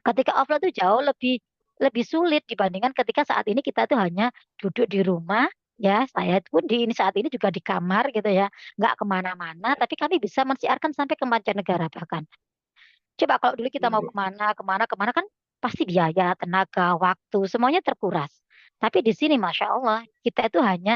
Ketika offline itu jauh lebih lebih sulit dibandingkan ketika saat ini kita tuh hanya duduk di rumah, ya saya pun di ini saat ini juga di kamar gitu ya, nggak kemana-mana, tapi kami bisa mensiarkan sampai ke mancanegara bahkan. Coba kalau dulu kita Iya, mau Bu. kemana kan pasti biaya, tenaga, waktu, semuanya terkuras. Tapi di sini Masya Allah, kita itu hanya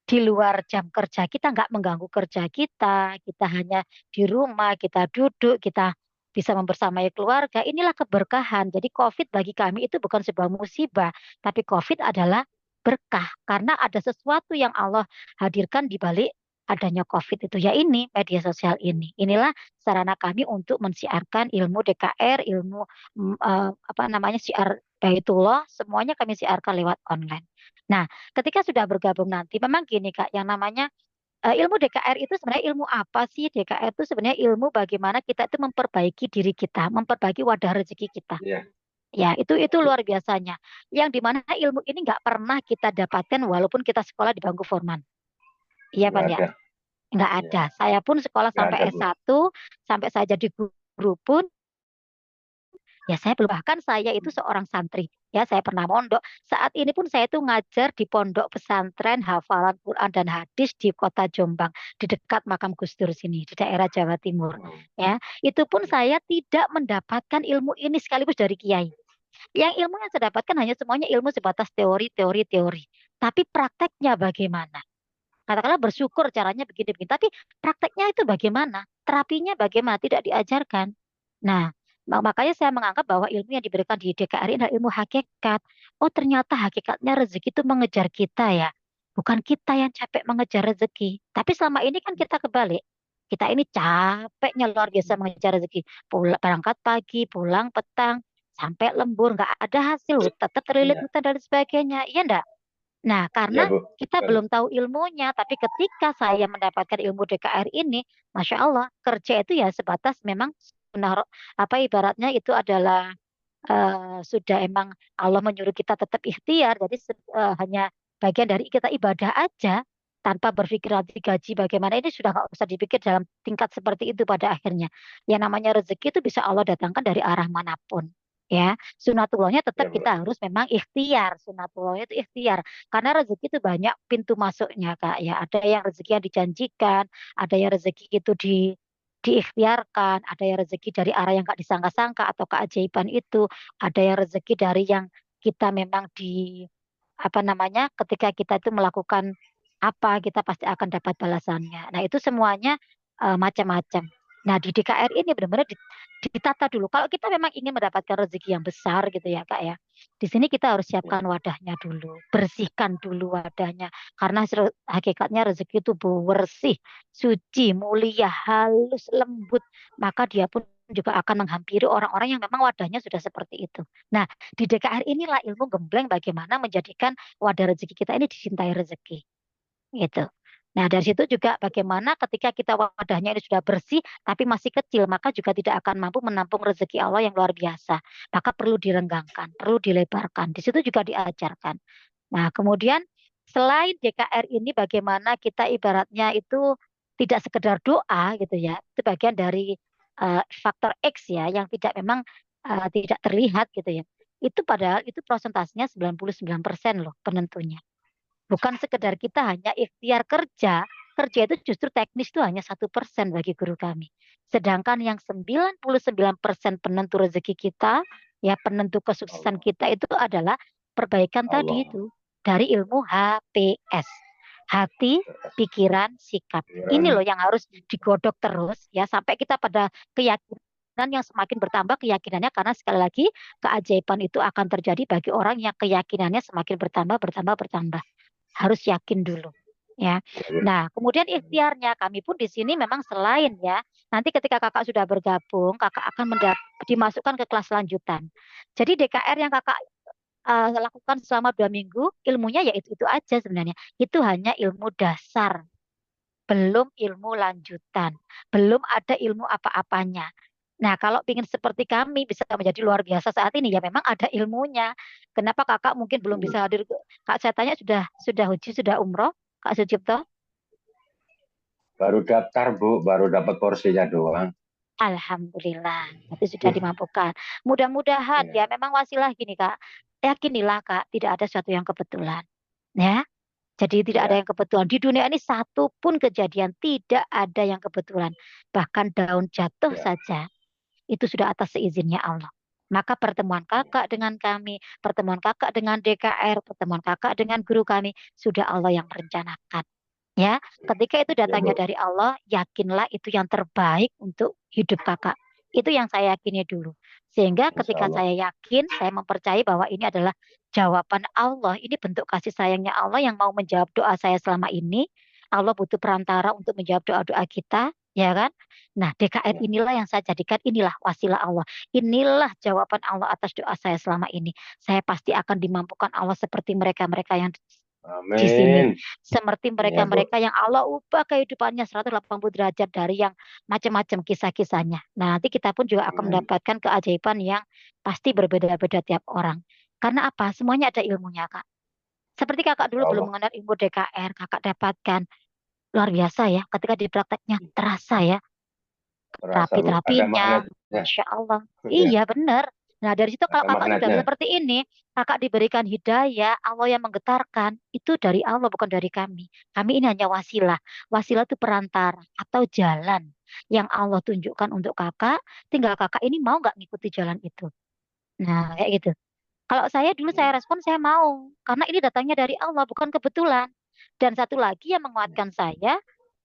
di luar jam kerja kita, nggak mengganggu kerja kita hanya di rumah, kita duduk, kita bisa membersamai keluarga. Inilah keberkahan. Jadi COVID bagi kami itu bukan sebuah musibah, tapi COVID adalah berkah karena ada sesuatu yang Allah hadirkan di balik adanya COVID itu, ya ini media sosial ini. Inilah sarana kami untuk mensiarkan ilmu DKR, ilmu apa namanya siar Baitullah, semuanya kami siarkan lewat online. Nah, ketika sudah bergabung nanti, memang gini Kak, yang namanya ilmu DKR itu sebenarnya ilmu apa sih? DKR itu sebenarnya ilmu bagaimana kita itu memperbaiki diri kita, memperbaiki wadah rezeki kita. Iya, Ya, itu luar biasanya. Yang dimana ilmu ini nggak pernah kita dapatkan walaupun kita sekolah di bangku Forman. Iya, nggak Pan ya? ada. Nggak Iya, ada. Saya pun sekolah nggak sampai ada, Bu. S1, sampai saya jadi guru pun ya saya belum, bahkan saya itu seorang santri. Ya, saya pernah mondok. Saat ini pun saya itu ngajar di pondok pesantren hafalan Quran dan hadis di kota Jombang, di dekat makam Gus Dur sini, di daerah Jawa Timur. Oh, Ya, itu pun saya tidak mendapatkan ilmu ini sekaligus dari kiai. Yang ilmu yang saya dapatkan hanya semuanya ilmu sebatas teori, teori, teori. Tapi prakteknya bagaimana? Katakanlah bersyukur caranya begini-begini. Tapi prakteknya itu bagaimana? Terapinya bagaimana? Tidak diajarkan. Nah, makanya saya menganggap bahwa ilmu yang diberikan di DKR ini adalah ilmu hakikat. Oh, ternyata hakikatnya rezeki itu mengejar kita ya. Bukan kita yang capek mengejar rezeki. Tapi selama ini kan kita kebalik. Kita ini capeknya luar biasa mengejar rezeki. Pulang, berangkat pagi, pulang petang, sampai lembur, nggak ada hasil, tetap terlilit iya, hutang dan sebagainya. Iya enggak? Nah, iya, karena Bu. kita Betul. belum tahu ilmunya, tapi ketika saya mendapatkan ilmu DKR ini, Masya Allah, kerja itu ya sebatas memang apa ibaratnya itu adalah sudah emang Allah menyuruh kita tetap ikhtiar, jadi hanya bagian dari kita ibadah aja, tanpa berpikir nanti gaji bagaimana, ini sudah nggak usah dipikir dalam tingkat seperti itu pada akhirnya. Yang namanya rezeki itu bisa Allah datangkan dari arah manapun. Ya, sunatullahnya tetap Iya, Bu. kita harus memang ikhtiar. Sunatullahnya itu ikhtiar. Karena rezeki itu banyak pintu masuknya, Kak. Ya, ada yang rezeki yang dijanjikan, ada yang rezeki itu diikhtiarkan, ada yang rezeki dari arah yang nggak disangka-sangka atau keajaiban itu, ada yang rezeki dari yang kita memang di apa namanya ketika kita itu melakukan apa kita pasti akan dapat balasannya. Nah itu semuanya macam-macam. Nah di DKR ini benar-benar ditata dulu. Kalau kita memang ingin mendapatkan rezeki yang besar gitu ya Kak ya. Di sini kita harus Iya, siapkan wadahnya dulu, bersihkan dulu wadahnya. Karena hakikatnya rezeki itu bersih, suci, mulia, halus, lembut. Maka dia pun juga akan menghampiri orang-orang yang memang wadahnya sudah seperti itu. Nah, di DKR inilah ilmu gembleng bagaimana menjadikan wadah rezeki kita ini dicintai rezeki gitu. Nah, dari situ juga bagaimana ketika kita wadahnya ini sudah bersih tapi masih kecil, maka juga tidak akan mampu menampung rezeki Allah yang luar biasa. Maka perlu direnggangkan, perlu dilebarkan. Di situ juga diajarkan. Nah, kemudian selain DKR ini bagaimana kita ibaratnya itu tidak sekedar doa gitu ya. Itu bagian dari faktor X ya yang tidak memang tidak terlihat gitu ya. Itu padahal itu prosentasenya 99% loh penentunya. Bukan sekedar kita hanya ikhtiar kerja, kerja itu justru teknis itu hanya 1% bagi guru kami. Sedangkan yang 99% penentu rezeki kita, ya penentu kesuksesan Allah. kita itu adalah perbaikan tadi Allah. itu dari ilmu HPS. Hati, pikiran, sikap. Ini Pikiran. loh yang harus digodok terus ya sampai kita pada keyakinan yang semakin bertambah keyakinannya karena sekali lagi keajaiban itu akan terjadi bagi orang yang keyakinannya semakin bertambah bertambah bertambah harus yakin dulu ya. Iya, Bu. Nah, kemudian ikhtiarnya kami pun di sini memang selain ya, nanti ketika kakak sudah bergabung, kakak akan dimasukkan ke kelas lanjutan. Jadi DKR yang kakak lakukan selama 2 minggu, ilmunya ya itu aja sebenarnya. Itu hanya ilmu dasar, belum ilmu lanjutan, belum ada ilmu apa-apanya. Nah, kalau ingin seperti kami bisa menjadi luar biasa saat ini ya memang ada ilmunya. Kenapa kakak mungkin belum bisa hadir? Kak saya tanya sudah uji sudah umroh Kak Sucipto? Baru daftar, Bu. Baru dapat porsinya doang. Alhamdulillah, berarti sudah dimampukan. Mudah-mudahan ya Ya, memang wasilah gini Kak. Yakinilah Kak, tidak ada sesuatu yang kebetulan. Ya, jadi tidak ada ya, yang kebetulan. Di dunia ini satu pun kejadian tidak ada yang kebetulan. Bahkan daun jatuh ya, saja itu sudah atas seizinnya Allah. Maka pertemuan ya. kakak dengan kami, pertemuan kakak dengan DKR, pertemuan kakak dengan guru kami, sudah Allah yang merencanakan. Ya, ketika itu Ya, datangnya Bu. dari Allah, yakinlah itu yang terbaik untuk hidup kakak. Itu yang saya yakini dulu. Sehingga Insya ketika Allah. saya yakin, saya mempercayai bahwa ini adalah jawaban Allah. Ini bentuk kasih sayangnya Allah yang mau menjawab doa saya selama ini. Allah butuh perantara untuk menjawab doa-doa kita, ya kan? Nah, DKR Ya. inilah yang saya jadikan, inilah wasilah Allah. Inilah jawaban Allah atas doa saya selama ini. Saya pasti akan dimampukan Allah seperti mereka-mereka yang di sini. Amin. Seperti Ya, Bu. mereka-mereka yang Allah ubah kehidupannya 180 derajat dari yang macam-macam kisah-kisahnya. Nah, nanti kita pun juga akan Amin. mendapatkan keajaiban yang pasti berbeda-beda tiap orang. Karena apa? Semuanya ada ilmunya, Kak. Seperti kakak dulu Insya belum Allah. mengenal ilmu DKR, kakak dapatkan. Luar biasa ya, ketika di prakteknya terasa ya, Terasa, Bu. Ada terapi-terapinya, maknanya. Masya Allah. Ya, Iya benar. Nah dari situ kalau ada kakak sudah maknanya. seperti ini, kakak diberikan hidayah, Allah yang menggetarkan, itu dari Allah bukan dari kami. Kami ini hanya wasilah. Wasilah itu perantara atau jalan yang Allah tunjukkan untuk kakak, tinggal kakak ini mau nggak ngikuti jalan itu. Nah kayak gitu. Kalau saya dulu saya respon saya mau, karena ini datangnya dari Allah bukan kebetulan. Dan satu lagi yang menguatkan saya,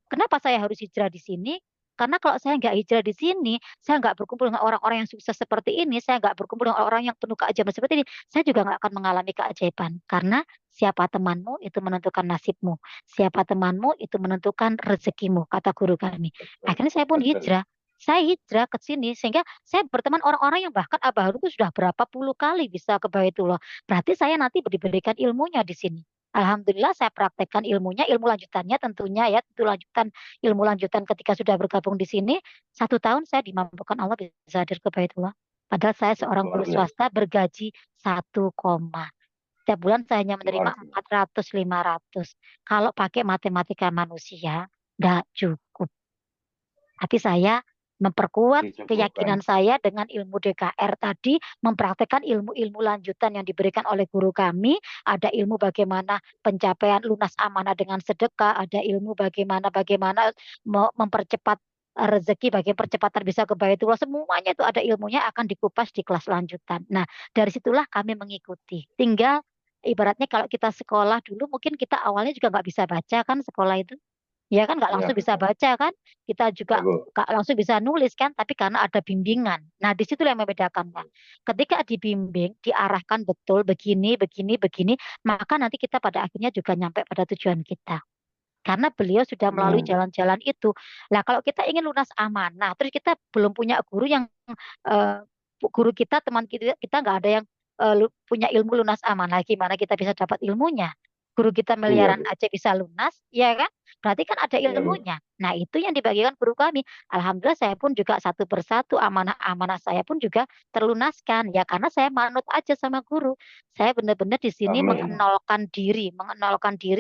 kenapa saya harus hijrah di sini? Karena kalau saya nggak hijrah di sini, saya nggak berkumpul dengan orang-orang yang sukses seperti ini, saya nggak berkumpul dengan orang yang penuh keajaiban seperti ini, saya juga nggak akan mengalami keajaiban. Karena siapa temanmu itu menentukan nasibmu, siapa temanmu itu menentukan rezekimu, kata guru kami. Betul. Akhirnya saya pun Betul. hijrah. Saya hijrah ke sini sehingga saya berteman orang-orang yang bahkan Abah itu sudah berapa puluh kali bisa ke Baitullah. Berarti saya nanti diberikan ilmunya di sini. Alhamdulillah saya praktekkan ilmunya, ilmu lanjutannya tentunya ya, tentu lanjutan ilmu lanjutan ketika sudah bergabung di sini, 1 tahun saya dimampukan Allah bisa hadir ke Baitullah. Padahal saya seorang Luar guru biasa. swasta bergaji 1, setiap bulan saya hanya menerima Luar biasa. 400 500. Kalau pakai matematika manusia, tidak cukup. Tapi saya memperkuat Dicukupkan. keyakinan saya dengan ilmu DKR tadi, mempraktekkan ilmu-ilmu lanjutan yang diberikan oleh guru kami. Ada ilmu bagaimana pencapaian lunas amanah dengan sedekah, ada ilmu bagaimana mempercepat rezeki, bagaimana percepatan bisa ke Baitullah. Semuanya itu ada ilmunya akan dikupas di kelas lanjutan. Nah, dari situlah kami mengikuti. Tinggal ibaratnya kalau kita sekolah dulu mungkin kita awalnya juga nggak bisa baca kan sekolah itu. Ya kan nggak Ya, langsung bisa betul. baca kan, kita Ya, juga Bu. nggak langsung bisa nulis kan, tapi karena ada bimbingan. Nah, di situ yang membedakannya. Ketika dibimbing, diarahkan betul begini, begini, begini, maka nanti kita pada akhirnya juga nyampe pada tujuan kita. Karena beliau sudah melalui Amin. jalan-jalan itu. Nah, kalau kita ingin lunas amanah, terus kita belum punya guru yang eh, guru kita, teman kita nggak ada yang punya ilmu lunas amanah, gimana kita bisa dapat ilmunya? Guru kita Iya, miliaran Bu. aja bisa lunas, ya kan? Berarti kan ada Iya, Bu. ilmunya. Nah, itu yang dibagikan guru kami. Alhamdulillah saya pun juga satu persatu amanah-amanah saya pun juga terlunaskan. Ya karena saya manut aja sama guru. Saya benar-benar di sini Amin. mengenalkan diri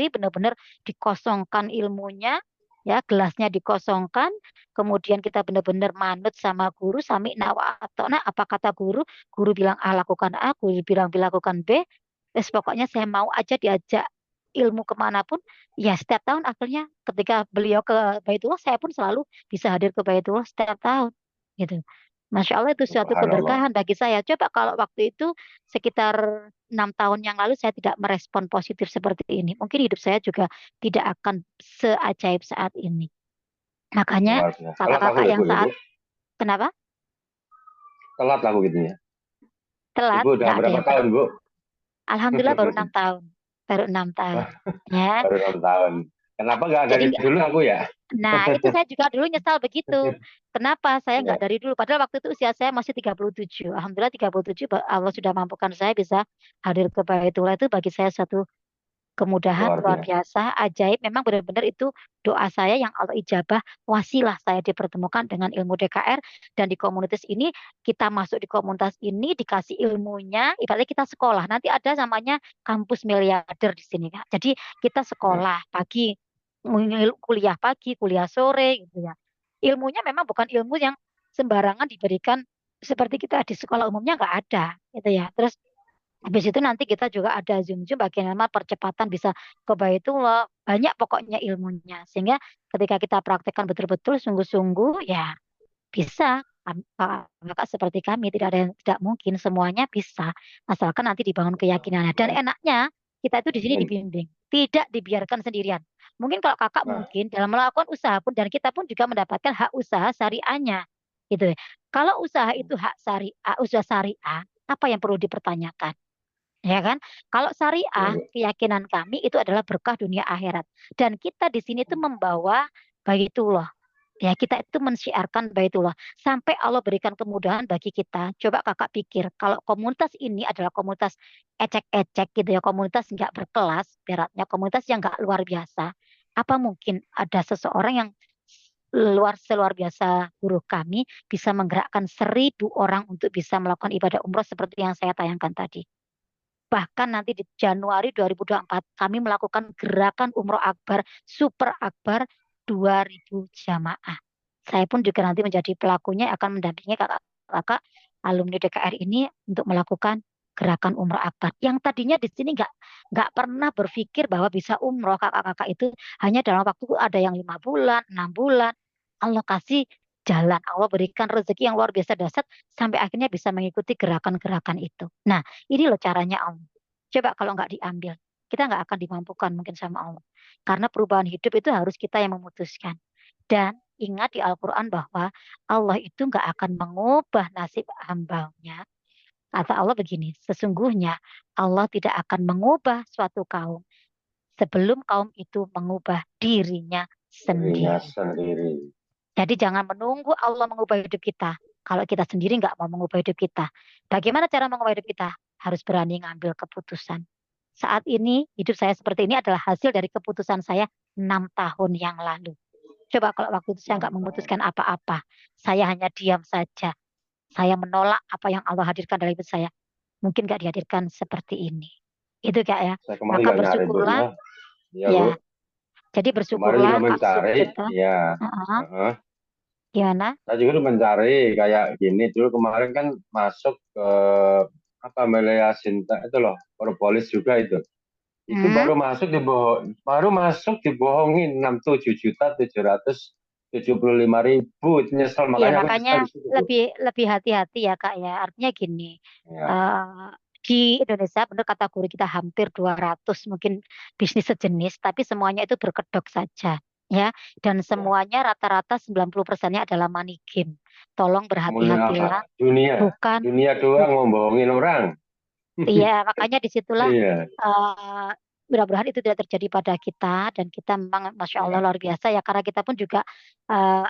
benar-benar dikosongkan ilmunya, ya gelasnya dikosongkan, kemudian kita benar-benar manut sama guru, sami nawa atona, apa kata guru, guru bilang A lakukan A, guru bilang B lakukan B, wes pokoknya saya mau aja diajak ilmu kemanapun, ya setiap tahun akhirnya ketika beliau ke Baitullah, saya pun selalu bisa hadir ke Baitullah setiap tahun, gitu. Masya Allah itu suatu Subhanallah. keberkahan bagi saya. Coba kalau waktu itu sekitar 6 tahun yang lalu saya tidak merespon positif seperti ini. Mungkin hidup saya juga tidak akan seajaib saat ini. Makanya Luar biasa. kakak Telat aku kakak ya, yang Bu, ya, Bu. saat, kenapa? Telat aku gitu ya. Telat, Ibu udah nggak ada berapa yang tahun, telat. Bu? Alhamdulillah baru 6 tahun. Baru 6 tahun. Ya. Baru 6 tahun. Kenapa nggak dari Jadi dulu aku ya? nah, itu saya juga dulu nyesal begitu. Kenapa saya nggak Ya, dari dulu? Padahal waktu itu usia saya masih 37. Alhamdulillah 37, Allah sudah mampukan saya bisa hadir ke Baitullah, itu bagi saya satu kemudahan luar luar biasa. biasa, ajaib. Memang benar-benar itu doa saya yang Allah ijabah, wasilah saya dipertemukan dengan ilmu DKR, dan di komunitas ini, kita masuk di komunitas ini dikasih ilmunya, ibaratnya kita sekolah. Nanti ada namanya kampus miliarder di sini, Kak. Jadi kita Ya, sekolah pagi, kuliah pagi, kuliah sore gitu ya. Ilmunya memang bukan ilmu yang sembarangan diberikan seperti kita di sekolah umumnya nggak ada gitu ya. Terus habis itu nanti kita juga ada Zoom-Zoom bagaimana percepatan bisa ke Baitullah. Banyak pokoknya ilmunya. Sehingga ketika kita praktekkan betul-betul sungguh-sungguh ya bisa. Kakak seperti kami tidak ada yang tidak mungkin, semuanya bisa. Asalkan nanti dibangun keyakinannya. Dan enaknya kita itu di sini Amin. dibimbing, tidak dibiarkan sendirian. Mungkin kalau kakak Nah, mungkin dalam melakukan usaha pun dan kita pun juga mendapatkan hak usaha syariahnya. Gitu. Kalau usaha itu hak syariah, usaha syariah, apa yang perlu dipertanyakan? Ya kan? Kalau ya, syariah, Bu. keyakinan kami itu adalah berkah dunia akhirat. Dan kita di sini tuh membawa baitullah. Ya, kita itu mensyiarkan baitullah. Sampai Allah berikan kemudahan bagi kita. Coba kakak pikir, kalau komunitas ini adalah komunitas ecek-ecek gitu ya, komunitas nggak berkelas, beratnya komunitas yang nggak luar biasa. Apa mungkin ada seseorang yang seluar biasa buruh kami bisa menggerakkan 1.000 orang untuk bisa melakukan ibadah umroh seperti yang saya tayangkan tadi. Bahkan nanti di Januari 2024 kami melakukan gerakan Umroh Akbar, Super Akbar 2.000 jamaah. Saya pun juga nanti menjadi pelakunya akan mendampingi kakak-kakak alumni DKR ini untuk melakukan gerakan Umroh Akbar. Yang tadinya di sini nggak pernah berpikir bahwa bisa umroh kakak-kakak itu hanya dalam waktu ada yang 5 bulan, 6 bulan. Allah kasih jalan, Allah berikan rezeki yang luar biasa dasar sampai akhirnya bisa mengikuti gerakan-gerakan itu. Nah, ini loh caranya Allah. Coba kalau nggak diambil, kita nggak akan dimampukan mungkin sama Allah. Karena perubahan hidup itu harus kita yang memutuskan. Dan ingat di Al-Quran bahwa Allah itu nggak akan mengubah nasib hambanya. Kata Allah begini, sesungguhnya Allah tidak akan mengubah suatu kaum sebelum kaum itu mengubah dirinya Dirinya sendiri. sendiri. Jadi jangan menunggu Allah mengubah hidup kita. Kalau kita sendiri nggak mau mengubah hidup kita. Bagaimana cara mengubah hidup kita? Harus berani ngambil keputusan. Saat ini hidup saya seperti ini adalah hasil dari keputusan saya 6 tahun yang lalu. Coba kalau waktu itu saya nggak Mantap. memutuskan apa-apa. Saya hanya diam saja. Saya menolak apa yang Allah hadirkan dalam hidup saya. Mungkin nggak dihadirkan seperti ini. Itu kak ya. Saya kemarin Maka nggak nyari, Bu, bersyukurlah ya. Iya, Bu. ya. Jadi Kemarin juga bersyukurlah Kak mencari, Sucipta. ya. Heeh. Heeh. Gimana? Saya juga tuh mencari kayak gini. Dulu kemarin kan masuk ke apa Melia Sinta itu loh, propolis juga itu. Itu Hmm? baru masuk dibohongin 67.775.000. Itu nyesel, Iya, makanya aku makanya nyesel di situ, Bu. lebih lebih hati-hati ya Kak ya. Artinya gini, Ya, eh, di Indonesia benar kategori kita hampir 200 mungkin bisnis sejenis, tapi semuanya itu berkedok saja ya. Dan ya. semuanya rata-rata 90%-nya adalah money game. Tolong Kemudian apa? berhati-hatilah, Dunia. bukan Dunia doang ngomongin orang. iya, makanya disitulah Iya, eh mudah-mudahan itu tidak terjadi pada kita dan kita memang masya Allah iya. luar biasa ya karena kita pun juga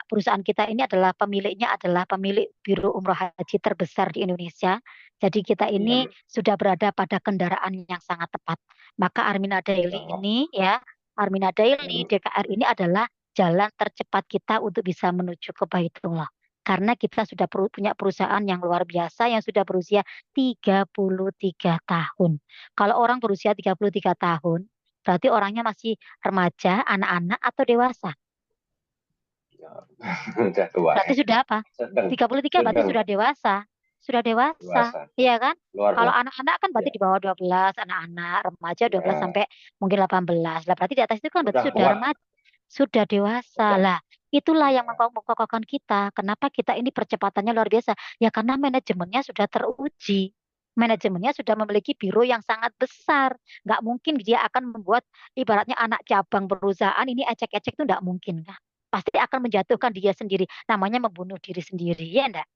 perusahaan kita ini adalah pemiliknya adalah pemilik biro umroh haji terbesar di Indonesia. Jadi kita Iya, ini Bu. sudah berada pada kendaraan yang sangat tepat. Maka Armina Daily Nah, ini ya Armina ya, Daily Bu. DKR ini adalah jalan tercepat kita untuk bisa menuju ke Baitullah. Karena kita sudah punya perusahaan yang luar biasa yang sudah berusia 33 tahun. Kalau orang berusia 33 tahun, berarti orangnya masih remaja, anak-anak, atau dewasa. Ya, udah tua. Berarti sudah apa? Sedang, 33 berarti sedang sudah dewasa. Sudah dewasa, dewasa. iya kan? Luar Kalau lah. anak-anak kan berarti Ya, di bawah 12, anak-anak, remaja 12 ya. sampai mungkin 18. Lah berarti di atas itu kan berarti Udah sudah kuat. remaja, sudah dewasa. Udah. Lah, itulah yang Ya. mengkokohkan kita. Kenapa kita ini percepatannya luar biasa? Ya karena manajemennya sudah teruji. Manajemennya sudah memiliki biro yang sangat besar. Nggak mungkin dia akan membuat ibaratnya anak cabang perusahaan ini ecek-ecek itu nggak mungkin kan. Pasti akan menjatuhkan dia sendiri. Namanya membunuh diri sendiri, ya enggak?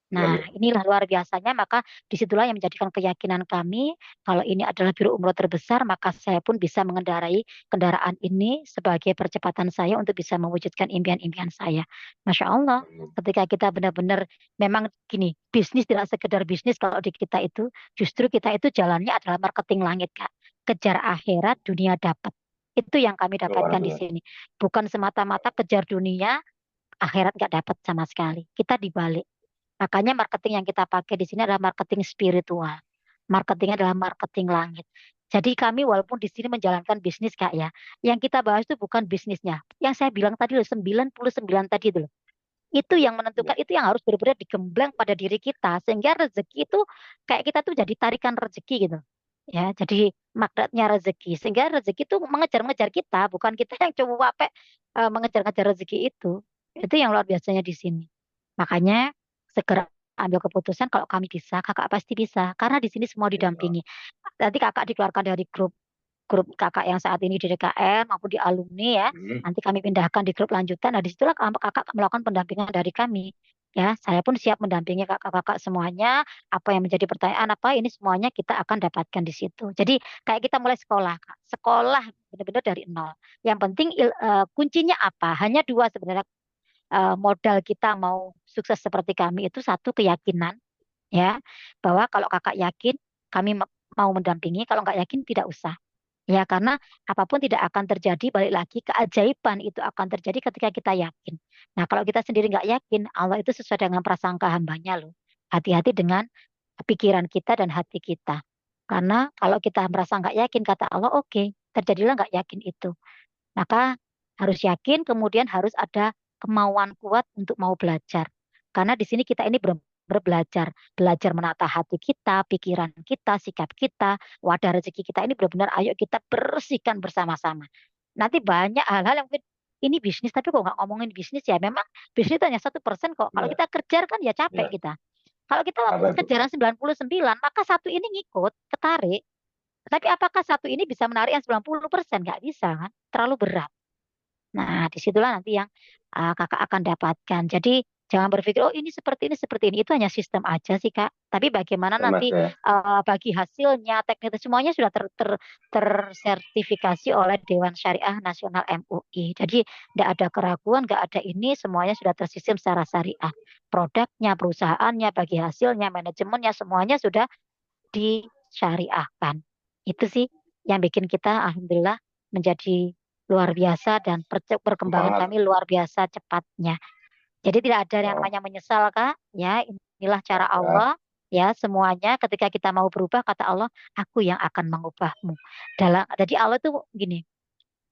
Iya, Nah, Bu. inilah luar biasanya, maka disitulah yang menjadikan keyakinan kami, kalau ini adalah biro umroh terbesar, maka saya pun bisa mengendarai kendaraan ini sebagai percepatan saya untuk bisa mewujudkan impian-impian saya. Masya Allah, ketika kita benar-benar, memang gini, bisnis tidak sekedar bisnis kalau di kita itu, justru kita itu jalannya adalah marketing langit, Kak. Kejar akhirat, dunia dapat. Itu yang kami Luar dapatkan di biasa. sini. Bukan semata-mata kejar dunia, akhirat nggak dapat sama sekali. Kita dibalik. Makanya marketing yang kita pakai di sini adalah marketing spiritual. Marketingnya adalah marketing langit. Jadi kami walaupun di sini menjalankan bisnis Kak ya, yang kita bahas itu bukan bisnisnya. Yang saya bilang tadi loh 99 tadi itu loh. Itu yang Ya. menentukan, itu yang harus benar-benar digembleng pada diri kita. Sehingga rezeki itu kayak kita tuh jadi tarikan rezeki gitu. Ya, jadi magnetnya rezeki. Sehingga rezeki itu mengejar-ngejar kita, bukan kita yang coba capek mengejar-ngejar rezeki itu. Itu yang luar biasanya di sini. Makanya segera ambil keputusan kalau kami bisa, kakak pasti bisa. Karena di sini semua Ya. didampingi. Nanti kakak dikeluarkan dari grup grup kakak yang saat ini di DKN maupun di alumni ya. Hmm. Nanti kami pindahkan di grup lanjutan. Nah, disitulah kakak melakukan pendampingan dari kami. Ya, saya pun siap mendampingi kakak-kakak semuanya. Apa yang menjadi pertanyaan apa ini semuanya kita akan dapatkan di situ. Jadi kayak kita mulai sekolah, Kak. Sekolah benar-benar dari nol. Yang penting kuncinya apa? Hanya dua sebenarnya modal kita mau sukses seperti kami itu satu keyakinan ya bahwa kalau kakak yakin kami mau mendampingi, kalau nggak yakin tidak usah. Ya, karena apapun tidak akan terjadi, balik lagi keajaiban itu akan terjadi ketika kita yakin. Nah, kalau kita sendiri nggak yakin, Allah itu sesuai dengan prasangka hambanya loh. Hati-hati dengan pikiran kita dan hati kita. Karena kalau kita merasa nggak yakin, kata Allah, oke, terjadilah nggak yakin itu. Maka harus yakin, kemudian harus ada kemauan kuat untuk mau belajar. Karena di sini kita ini berbelajar, belajar menata hati kita, pikiran kita, sikap kita, wadah rezeki kita ini benar-benar ayo kita bersihkan bersama-sama. Nanti banyak hal-hal yang mungkin ini bisnis, tapi kok nggak ngomongin bisnis ya. Memang bisnis itu hanya 1% kok. Kalau Ya. kita kerja kan ya capek Ya. kita. Kalau kita Apa itu? kejaran 99, maka satu ini ngikut, ketarik. Tapi apakah satu ini bisa menarik yang 90%? Nggak bisa kan? Terlalu berat. Nah, disitulah nanti yang kakak akan dapatkan. Jadi jangan berpikir, oh ini seperti ini. Itu hanya sistem aja sih kak. Tapi bagaimana Sama nanti ya. bagi hasilnya, teknik semuanya sudah tersertifikasi oleh Dewan Syariah Nasional MUI. Jadi tidak ada keraguan, nggak ada ini, semuanya sudah tersistem secara syariah. Produknya, perusahaannya, bagi hasilnya, manajemennya, semuanya sudah disyariahkan. Itu sih yang bikin kita alhamdulillah menjadi luar biasa dan perkembangan Semangat. kami luar biasa cepatnya. Jadi tidak ada yang Oh, namanya menyesal, Kak. Ya, inilah cara ada. Allah. Ya, semuanya ketika kita mau berubah, kata Allah, aku yang akan mengubahmu. Jadi Allah tuh gini,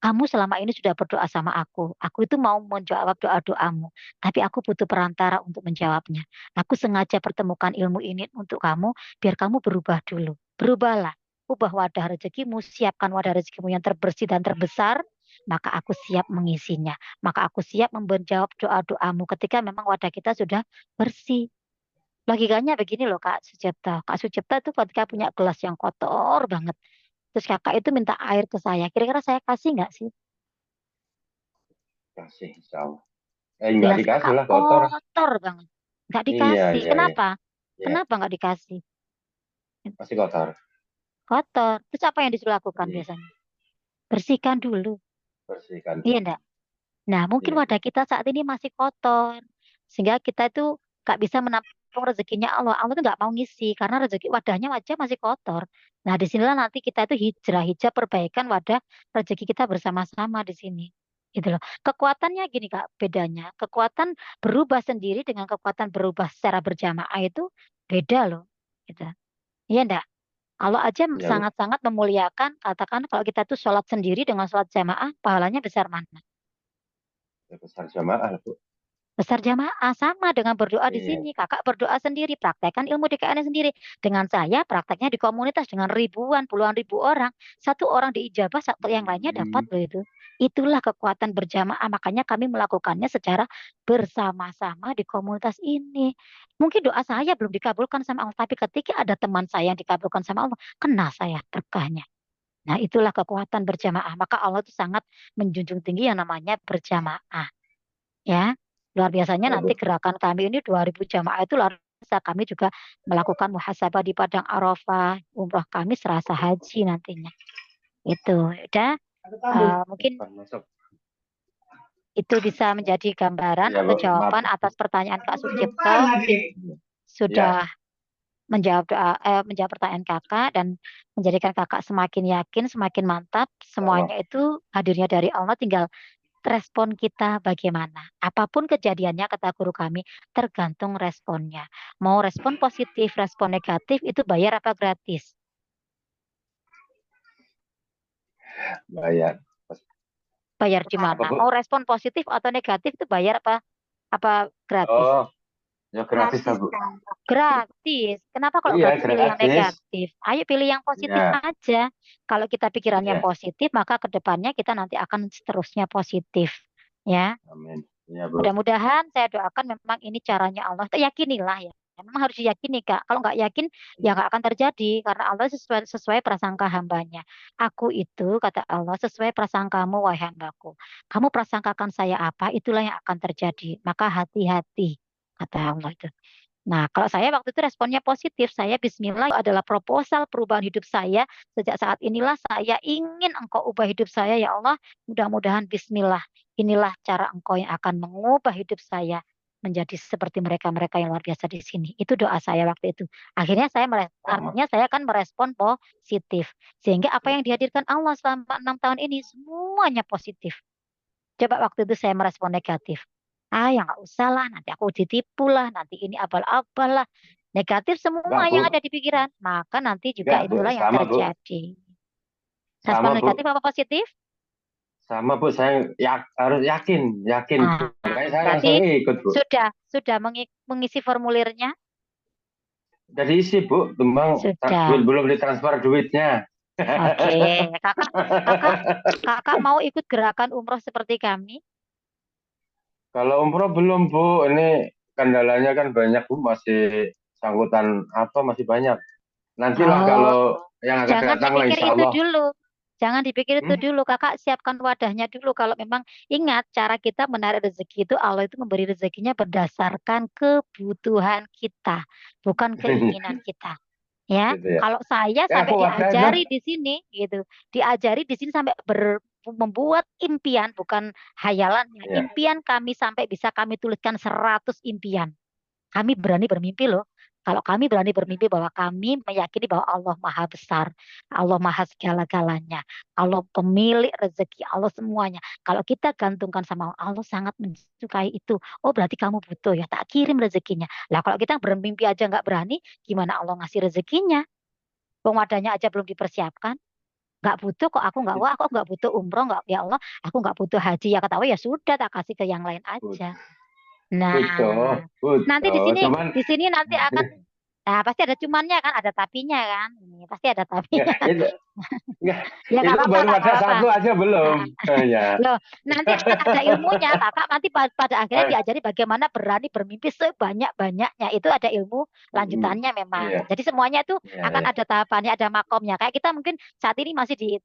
kamu selama ini sudah berdoa sama aku. Aku itu mau menjawab doa-doamu. Tapi aku butuh perantara untuk menjawabnya. Aku sengaja pertemukan ilmu ini untuk kamu, biar kamu berubah dulu. Berubahlah. Ubah wadah rezekimu, siapkan wadah rezekimu yang terbersih dan terbesar, maka aku siap mengisinya. Maka aku siap menjawab doa-doamu ketika memang wadah kita sudah bersih. Logikanya begini loh Kak Sucipta. Kak Sucipta itu ketika punya gelas yang kotor banget. Terus kakak itu minta air ke saya. Kira-kira saya kasih nggak sih? Kasih, insya Allah. Nggak Gelas dikasih kakak lah, kotor. kotor banget. Nggak Iya, dikasih. iya, iya. Kenapa? Iya, Kenapa nggak dikasih? masih kotor. Kotor. Terus apa yang disuruh lakukan Iya, biasanya? Bersihkan dulu. bersihkan Iya dulu. enggak? Nah, mungkin Iya, wadah kita saat ini masih kotor. Sehingga kita itu nggak bisa menampung rezekinya Allah. Allah itu nggak mau ngisi karena rezeki wadahnya wajah masih kotor. Nah, disinilah nanti kita itu hijrah perbaikan wadah rezeki kita bersama-sama di sini. Gitu loh. Kekuatannya gini Kak, bedanya. Kekuatan berubah sendiri dengan kekuatan berubah secara berjamaah itu beda loh. Gitu. Iya enggak? Allah aja iya, Bu. sangat-sangat memuliakan, katakan kalau kita tuh sholat sendiri dengan sholat jamaah, pahalanya besar mana? Ya, besar jamaah, Bu. Besar jamaah sama dengan berdoa di Iya. sini. Kakak berdoa sendiri, praktekkan ilmu DKN sendiri. Dengan saya prakteknya di komunitas dengan ribuan, puluhan ribu orang. Satu orang diijabah, satu yang lainnya dapat Hmm. loh itu. Itulah kekuatan berjamaah. Makanya kami melakukannya secara bersama-sama di komunitas ini. Mungkin doa saya belum dikabulkan sama Allah, tapi ketika ada teman saya yang dikabulkan sama Allah, kena saya berkahnya. Nah, itulah kekuatan berjamaah. Maka Allah itu sangat menjunjung tinggi yang namanya berjamaah. Ya, luar biasanya Ya, nanti Bu. gerakan kami ini 2000 jamaah itu luar biasa. Kami juga melakukan muhasabah di Padang Arafah. Umroh kami serasa haji nantinya. Itu, udah. Mungkin Kapan masuk? itu bisa menjadi gambaran Iya, atau Bu. jawaban atas pertanyaan Kak Sucipto. Mungkin Iya. sudah menjawab pertanyaan kakak dan menjadikan kakak semakin yakin, semakin mantap. Insya Allah. Semuanya itu hadirnya dari Allah, tinggal respon kita bagaimana. Apapun kejadiannya, kata guru kami, tergantung responnya. Mau respon positif, respon negatif, itu bayar apa gratis? Bayar. Bayar di Apa, mana? Bu? Mau respon positif atau negatif, itu bayar apa? Apa gratis? Oh, ya gratis lah, Gratis Bu. kan? Gratis. Kenapa kalau Iya, gratis pilih yang gratis. negatif? Ayo pilih yang positif Iya, aja. Kalau kita pikirannya iya. positif, maka ke depannya kita nanti akan seterusnya positif. Ya. Amin. Iya, Bu. Mudah-mudahan saya doakan memang ini caranya Allah. Itu yakinilah ya. Memang harus diyakini Kak. Kalau nggak yakin ya nggak akan terjadi karena Allah sesuai prasangka hambanya. Aku itu kata Allah sesuai prasangkamu wahai hambaku. Kamu prasangkakan saya apa itulah yang akan terjadi. Maka hati-hati kata Allah itu. Nah, kalau saya waktu itu responnya positif. Saya Bismillah itu adalah proposal perubahan hidup saya. Sejak saat inilah saya ingin Engkau ubah hidup saya ya Allah. Mudah-mudahan Bismillah. Inilah cara Engkau yang akan mengubah hidup saya menjadi seperti mereka-mereka yang luar biasa di sini. Itu doa saya waktu itu. Akhirnya Sama. artinya saya akan merespon positif. Sehingga apa yang dihadirkan Allah selama 6 tahun ini semuanya positif. Coba waktu itu saya merespon negatif. Ah, ya nggak usah lah, nanti aku ditipu lah, nanti ini abal-abal lah. Negatif semua Enggak, yang Bu. ada di pikiran. Maka nanti juga Enggak, Bu. itulah yang Sama, Bu. terjadi. Respon Sama, negatif Bu. apa positif? Sama, Bu. Saya harus yakin. Yakin. Nah, Makanya saya berarti langsung ikut, Bu. sudah mengisi formulirnya? Udah diisi, Bu. Tumbang Sudah. belum ditransfer duitnya. Oke, kakak, kakak, kakak mau ikut gerakan umroh seperti kami? Kalau umroh belum, Bu. Ini kendalanya kan banyak, Bu. Masih sangkutan apa masih banyak. Nantilah Oh, kalau yang akan jangan datang lah dipikir insya itu Allah. dulu. Jangan dipikir itu Hmm? dulu. Kakak siapkan wadahnya dulu. Kalau memang ingat cara kita menarik rezeki itu Allah itu memberi rezekinya berdasarkan kebutuhan kita, bukan keinginan kita. Ya, Gitu ya. kalau saya Ya, sampai aku wadahnya. diajari di sini gitu, diajari di sini sampai membuat impian bukan hayalannya. Ya, Impian kami sampai bisa kami tuliskan 100 impian. Kami berani bermimpi loh. Kalau kami berani bermimpi bahwa kami meyakini bahwa Allah Maha Besar, Allah Maha segala-galanya, Allah pemilik rezeki, Allah semuanya. Kalau kita gantungkan sama Allah, Allah sangat mensukai itu. Oh berarti kamu butuh ya, tak kirim rezekinya. Lah kalau kita bermimpi aja nggak berani, gimana Allah ngasih rezekinya? Pemadanya aja belum dipersiapkan. Nggak butuh kok aku nggak, wah aku nggak butuh umroh nggak ya Allah, aku nggak butuh haji ya kata Allah ya sudah tak kasih ke yang lain aja. butuh, Nah, nanti di butuh. sini Cuman di sini nanti akan pasti ada cumannya kan, ada tapinya kan. Ini pasti ada ya, tapinya. itu, ya, Ya nggak itu apa-apa baru Kak, ada nggak apa-apa. satu aja belum. Nah, Ya. loh, nanti akan ada ilmunya. Kakak nanti pada akhirnya diajari bagaimana berani bermimpi sebanyak-banyaknya. Itu ada ilmu lanjutannya memang. Iya, Jadi semuanya itu iya, akan iya. ada tahapannya, ada makomnya. Kayak kita mungkin saat ini masih di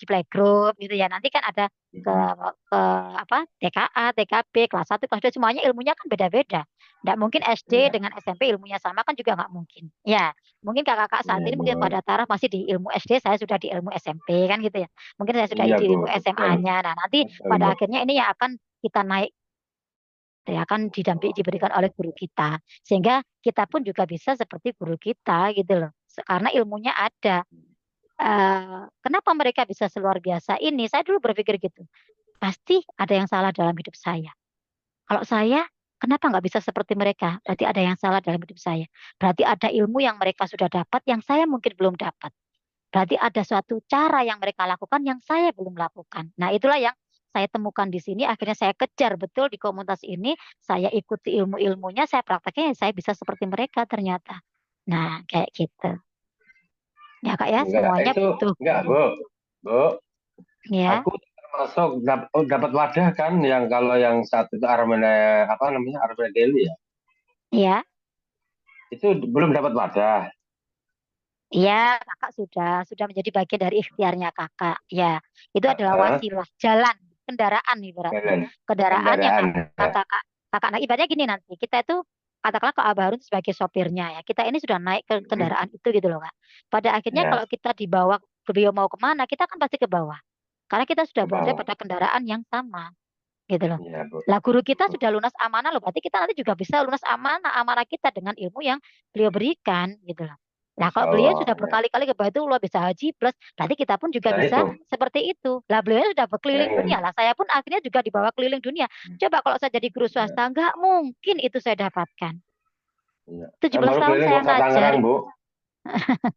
playgroup gitu ya. Nanti kan ada ke ke apa TKA, TKB, kelas 1, kelas 2 semuanya ilmunya kan beda-beda. Nggak mungkin SD Iya, dengan SMP ilmunya sama kan juga nggak mungkin. Ya, mungkin kakak-kakak saat iya, ini mungkin Bu. pada taraf masih di ilmu SD, saya sudah di ilmu SMP kan gitu ya. Mungkin saya sudah Iya, di Bu. ilmu Betul. SMA-nya. Nah, nanti Betul, pada Bu. akhirnya ini yang akan kita naik ya akan didampingi diberikan oleh guru kita sehingga kita pun juga bisa seperti guru kita gitu loh. Karena ilmunya ada. Kenapa mereka bisa seluar biasa ini? Saya dulu berpikir gitu. Pasti ada yang salah dalam hidup saya. Kalau saya, kenapa nggak bisa seperti mereka? Berarti ada yang salah dalam hidup saya. Berarti ada ilmu yang mereka sudah dapat yang saya mungkin belum dapat. Berarti ada suatu cara yang mereka lakukan yang saya belum lakukan. Nah, itulah yang saya temukan di sini. Akhirnya saya kejar betul di komunitas ini. Saya ikuti ilmu-ilmunya, saya prakteknya, saya bisa seperti mereka ternyata. Nah, kayak gitu. Ya, Kak ya, Enggak, semuanya itu butuh. enggak, Bu. Bu, Ya, aku termasuk dapat wadah kan yang kalau yang satu itu Armene apa namanya? Armene Deli ya. ya, Itu belum dapat wadah. iya, kakak sudah menjadi bagian dari ikhtiarnya kakak. Ya, itu adalah Heeh, wasilah jalan kendaraan ibaratnya. jalan Kendaraan yang kendaraan. akan kakak naik. Ibaratnya gini nanti kita itu katakanlah Kak Abah Harun sebagai sopirnya ya. Kita ini sudah naik ke Hmm, kendaraan itu gitu loh Kak. Pada akhirnya ya, kalau kita dibawa beliau mau kemana, kita kan pasti ke bawah. Karena kita sudah ke berada bawah. pada kendaraan yang sama gitu loh. Iya, Bu. Lah guru kita sudah lunas amanah loh, berarti kita nanti juga bisa lunas amanah, amanah kita dengan ilmu yang beliau berikan gitu loh. Nah Insya kalau beliau Allah. sudah Ya. berkali-kali ke Baitullah bisa haji plus, berarti kita pun juga Nah bisa itu. seperti itu. Lah beliau sudah berkeliling Pengen. dunia lah, saya pun akhirnya juga dibawa keliling dunia. Coba kalau saya jadi guru Ya, swasta, nggak mungkin itu saya dapatkan. iya. tujuh Saya belas baru tahun keliling saya kota ngajar. Tangerang, Bu.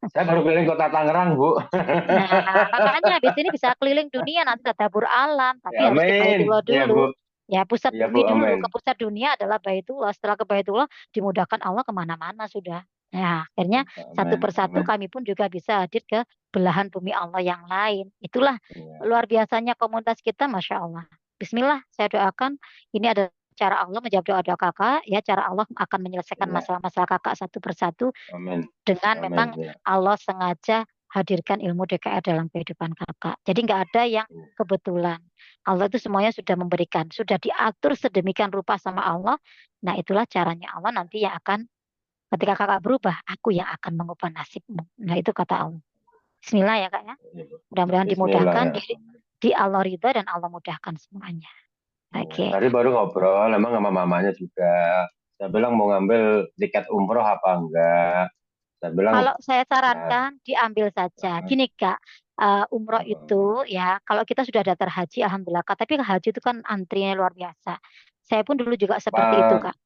Saya baru keliling kota Tangerang, Bu. Nah, makanya habis ini bisa keliling dunia nanti tadabur alam, tapi Ya, harus ke amin. Baitullah Ya, dulu. Bu. Ya, pusat Iya Bu, bumi dulu, amin. ke pusat dunia adalah Baitullah. Setelah ke Baitullah, dimudahkan Allah kemana-mana sudah. Nah, akhirnya satu Amin, persatu amin. kami pun juga bisa hadir ke belahan bumi Allah yang lain. Itulah Iya, luar biasanya komunitas kita, Masya Allah. Bismillah, saya doakan ini ada cara Allah menjawab doa-doa kakak, ya cara Allah akan menyelesaikan iya. masalah-masalah kakak satu persatu Amin, dengan amin. memang Ya. Allah sengaja hadirkan ilmu DKR dalam kehidupan kakak. Jadi nggak ada yang kebetulan. Allah itu semuanya sudah memberikan, sudah diatur sedemikian rupa sama Allah. Nah itulah caranya Allah nanti yang akan ketika kakak berubah, aku yang akan mengubah nasibmu. Nah itu kata Allah. Bismillah ya kak ya. Iya, Bu. Mudah-mudahan Bismillah dimudahkan ya. di Allah ridha dan Allah mudahkan semuanya. Iya. Oke. Tadi baru ngobrol, emang sama mamanya juga. Saya bilang mau ngambil tiket umroh apa enggak. Saya bilang, Kalau saya nah, sarankan diambil saja. Gini Kak, umroh itu ya kalau kita sudah daftar haji, alhamdulillah Kak. Tapi haji itu kan antrinya luar biasa. Saya pun dulu juga seperti itu apa Kak.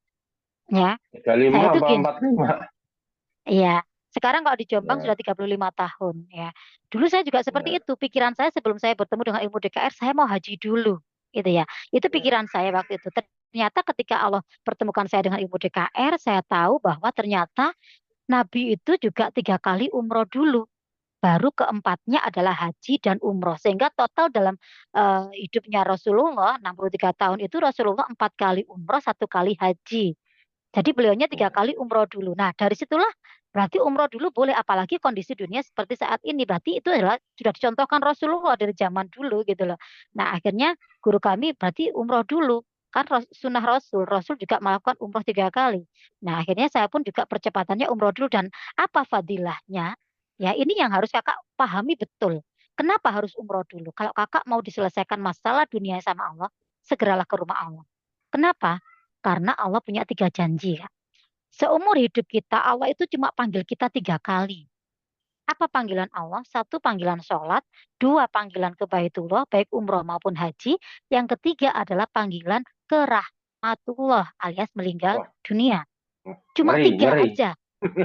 Ya, 35 saya itu apa gini. 45? Iya, sekarang kalau di Jombang Ya, sudah 35 tahun ya. Dulu saya juga seperti ya, itu. Pikiran saya sebelum saya bertemu dengan ilmu DKR, saya mau haji dulu. Gitu ya. Itu ya. pikiran saya waktu itu. Ternyata ketika Allah pertemukan saya dengan ilmu DKR, saya tahu bahwa ternyata Nabi itu juga 3 kali umroh dulu. Baru keempatnya adalah haji dan umroh. Sehingga total dalam hidupnya Rasulullah 63 tahun itu Rasulullah 4 kali umroh, 1 kali haji. Jadi beliaunya 3 kali umroh dulu. Nah dari situlah berarti umroh dulu boleh. Apalagi kondisi dunia seperti saat ini. Berarti itu adalah sudah dicontohkan Rasulullah dari zaman dulu gitu loh. Nah akhirnya guru kami berarti umroh dulu. Kan sunnah Rasul. Rasul juga melakukan umroh 3 kali. Nah akhirnya saya pun juga percepatannya umroh dulu. Dan apa fadilahnya? Ya ini yang harus kakak pahami betul. Kenapa harus umroh dulu? Kalau kakak mau diselesaikan masalah dunia sama Allah, segeralah ke rumah Allah. Kenapa? Karena Allah punya 3 janji. Ya. Seumur hidup kita, Allah itu cuma panggil kita 3 kali. Apa panggilan Allah? Satu panggilan sholat, dua panggilan ke Baitullah, baik umroh maupun haji. Yang ketiga adalah panggilan ke rahmatullah alias meninggal Wah, dunia. Cuma ngeri, tiga ngeri. aja.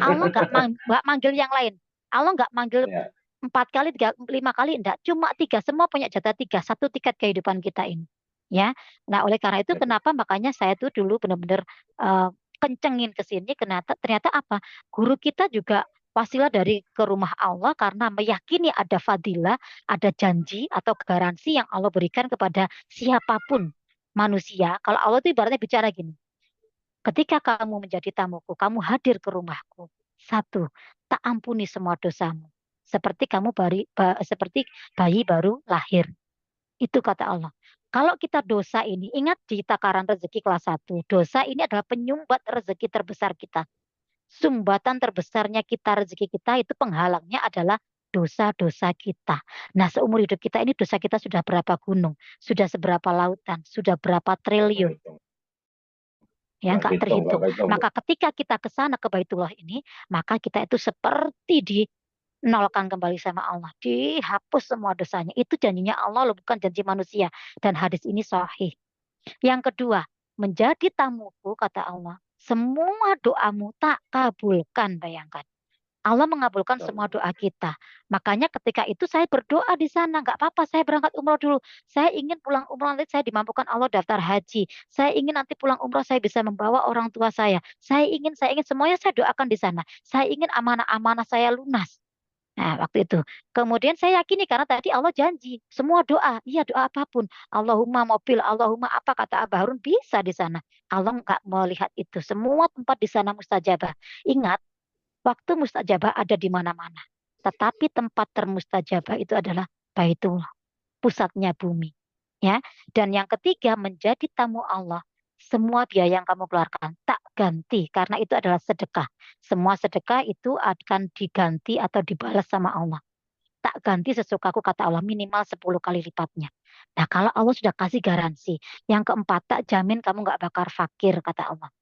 Allah nggak manggil yang lain. Allah nggak manggil Ya, 4 kali, 5 kali, enggak. Cuma tiga. Semua punya jatah tiga. Satu tiket kehidupan kita ini. Ya. Nah, oleh karena itu ya, Bu. kenapa makanya saya tuh dulu benar-benar eh, kencengin ke sini. Ternyata apa? Guru kita juga wasilah dari ke rumah Allah karena meyakini ada fadilah, ada janji atau garansi yang Allah berikan kepada siapapun manusia. Kalau Allah itu ibaratnya bicara gini. Ketika kamu menjadi tamuku, kamu hadir ke rumahku. Satu, tak ampuni semua dosamu. Seperti bayi baru lahir. Itu kata Allah. Kalau kita dosa ini, ingat di takaran rezeki kelas 1. Dosa ini adalah penyumbat rezeki terbesar kita. Sumbatan terbesarnya kita, rezeki kita itu penghalangnya adalah dosa-dosa kita. Nah, seumur hidup kita ini dosa kita sudah berapa gunung, sudah seberapa lautan, sudah berapa Nggak triliun, kehitung, ya nggak nggak terhitung. kehitung, Bu. Maka ketika kita ke sana ke Baitullah ini, maka kita itu seperti dinolkan kembali sama Allah, dihapus semua dosanya. Itu janjinya Allah loh, bukan janji manusia. Dan hadis ini sahih. Yang kedua, menjadi tamuku kata Allah, semua doamu tak kabulkan, bayangkan. Allah mengabulkan semua doa kita. Makanya ketika itu saya berdoa di sana. Nggak apa-apa, saya berangkat umroh dulu. Saya ingin pulang umroh nanti saya dimampukan Allah daftar haji. Saya ingin nanti pulang umroh saya bisa membawa orang tua saya. Saya ingin semuanya saya doakan di sana. Saya ingin amanah-amanah saya lunas. Nah, waktu itu. Kemudian saya yakini karena tadi Allah janji. Semua doa, iya doa apapun. Allahumma mobil, Allahumma apa kata Abah Harun bisa di sana. Allah nggak melihat itu. Semua tempat di sana mustajabah. Ingat, waktu mustajabah ada di mana-mana. Tetapi tempat termustajabah itu adalah Baitullah, pusatnya bumi. Ya. Dan yang ketiga, menjadi tamu Allah. Semua biaya yang kamu keluarkan tak ganti karena itu adalah sedekah. Semua sedekah itu akan diganti atau dibalas sama Allah. Tak ganti sesukaku kata Allah minimal 10 kali lipatnya. Nah kalau Allah sudah kasih garansi. Yang keempat, tak jamin kamu nggak bakal fakir kata Allah.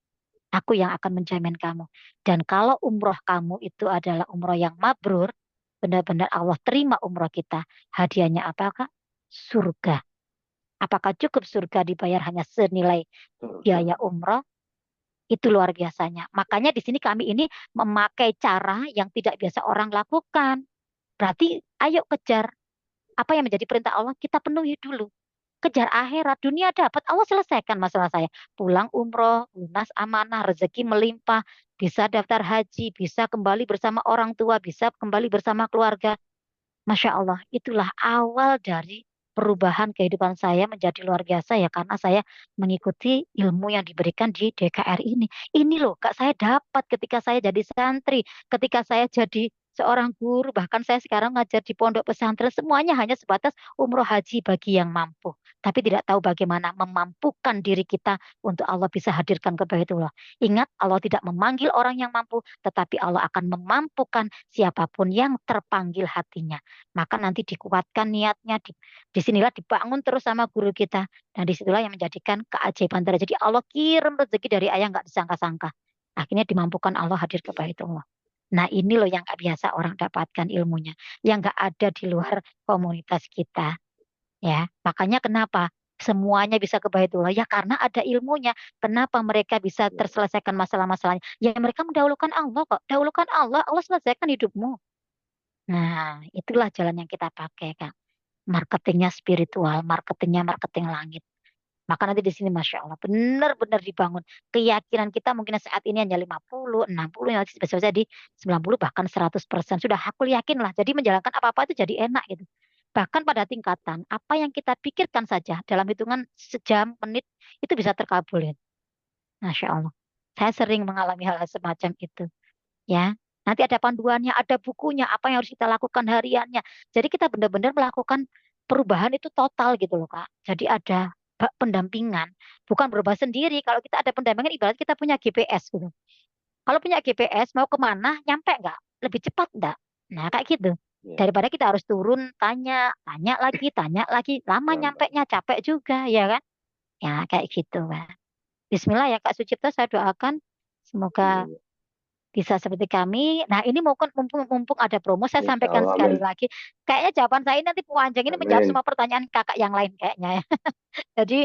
Aku yang akan menjamin kamu. Dan kalau umroh kamu itu adalah umroh yang mabrur, benar-benar Allah terima umroh kita. Hadiahnya apa, Kak? Surga. Apakah cukup surga dibayar hanya senilai Surga. biaya umroh? Itu luar biasanya. Makanya di sini kami ini memakai cara yang tidak biasa orang lakukan. Berarti ayo kejar apa yang menjadi perintah Allah, kita penuhi dulu. kejar akhirat, dunia dapat, Allah selesaikan masalah saya. Pulang umroh, lunas amanah, rezeki melimpah, bisa daftar haji, bisa kembali bersama orang tua, bisa kembali bersama keluarga. Masya Allah, itulah awal dari perubahan kehidupan saya menjadi luar biasa ya karena saya mengikuti ilmu yang diberikan di DKR ini. Ini loh Kak saya dapat ketika saya jadi santri, ketika saya jadi seorang guru, bahkan saya sekarang ngajar di pondok pesantren, semuanya hanya sebatas umroh haji bagi yang mampu. Tapi tidak tahu bagaimana memampukan diri kita untuk Allah bisa hadirkan ke Baitullah. Ingat, Allah tidak memanggil orang yang mampu, tetapi Allah akan memampukan siapapun yang terpanggil hatinya. Maka nanti dikuatkan niatnya, disinilah dibangun terus sama guru kita. Dan disitulah yang menjadikan keajaiban terjadi. Allah kirim rezeki dari ayah nggak disangka-sangka. Akhirnya dimampukan Allah hadir ke Baitullah. Nah ini loh yang nggak biasa orang dapatkan ilmunya. Yang nggak ada di luar komunitas kita. Ya, makanya kenapa? Semuanya bisa ke Baitullah ya karena ada ilmunya. Kenapa mereka bisa terselesaikan masalah-masalahnya? Ya mereka mendahulukan Allah kok. Dahulukan Allah, Allah selesaikan hidupmu. Nah, itulah jalan yang kita pakai, Kak. Marketingnya spiritual, marketingnya marketing langit. Maka nanti di sini Masya Allah, benar-benar dibangun. Keyakinan kita mungkin saat ini hanya 50, 60, nanti bisa-bisa di 90, bahkan 100%. Sudah aku yakin lah, jadi menjalankan apa-apa itu jadi enak gitu. Bahkan pada tingkatan, apa yang kita pikirkan saja dalam hitungan sejam, menit, itu bisa terkabulin. Masya Allah. Saya sering mengalami hal semacam itu ya. Nanti ada panduannya, ada bukunya, apa yang harus kita lakukan hariannya. Jadi kita benar-benar melakukan perubahan itu total gitu loh, Kak. Jadi ada pendampingan, bukan berubah sendiri. Kalau kita ada pendampingan, ibarat kita punya GPS gitu. Kalau punya GPS, mau kemana, nyampe nggak? Lebih cepat nggak? Nah, kayak gitu. Ya, Daripada kita harus turun, tanya lagi, lama mantap. nyampe nya capek juga, ya kan? Ya, kayak gitu, Kak. Bismillah ya, Kak Sucipto, saya doakan. Iya, Semoga iya. bisa seperti kami. Nah, ini mungkin mumpung ada promo, saya Insya sampaikan Allah, sekali amin. lagi. Kayaknya jawaban saya ini nanti panjang ini menjawab Amin. semua pertanyaan kakak yang lain kayaknya ya. Jadi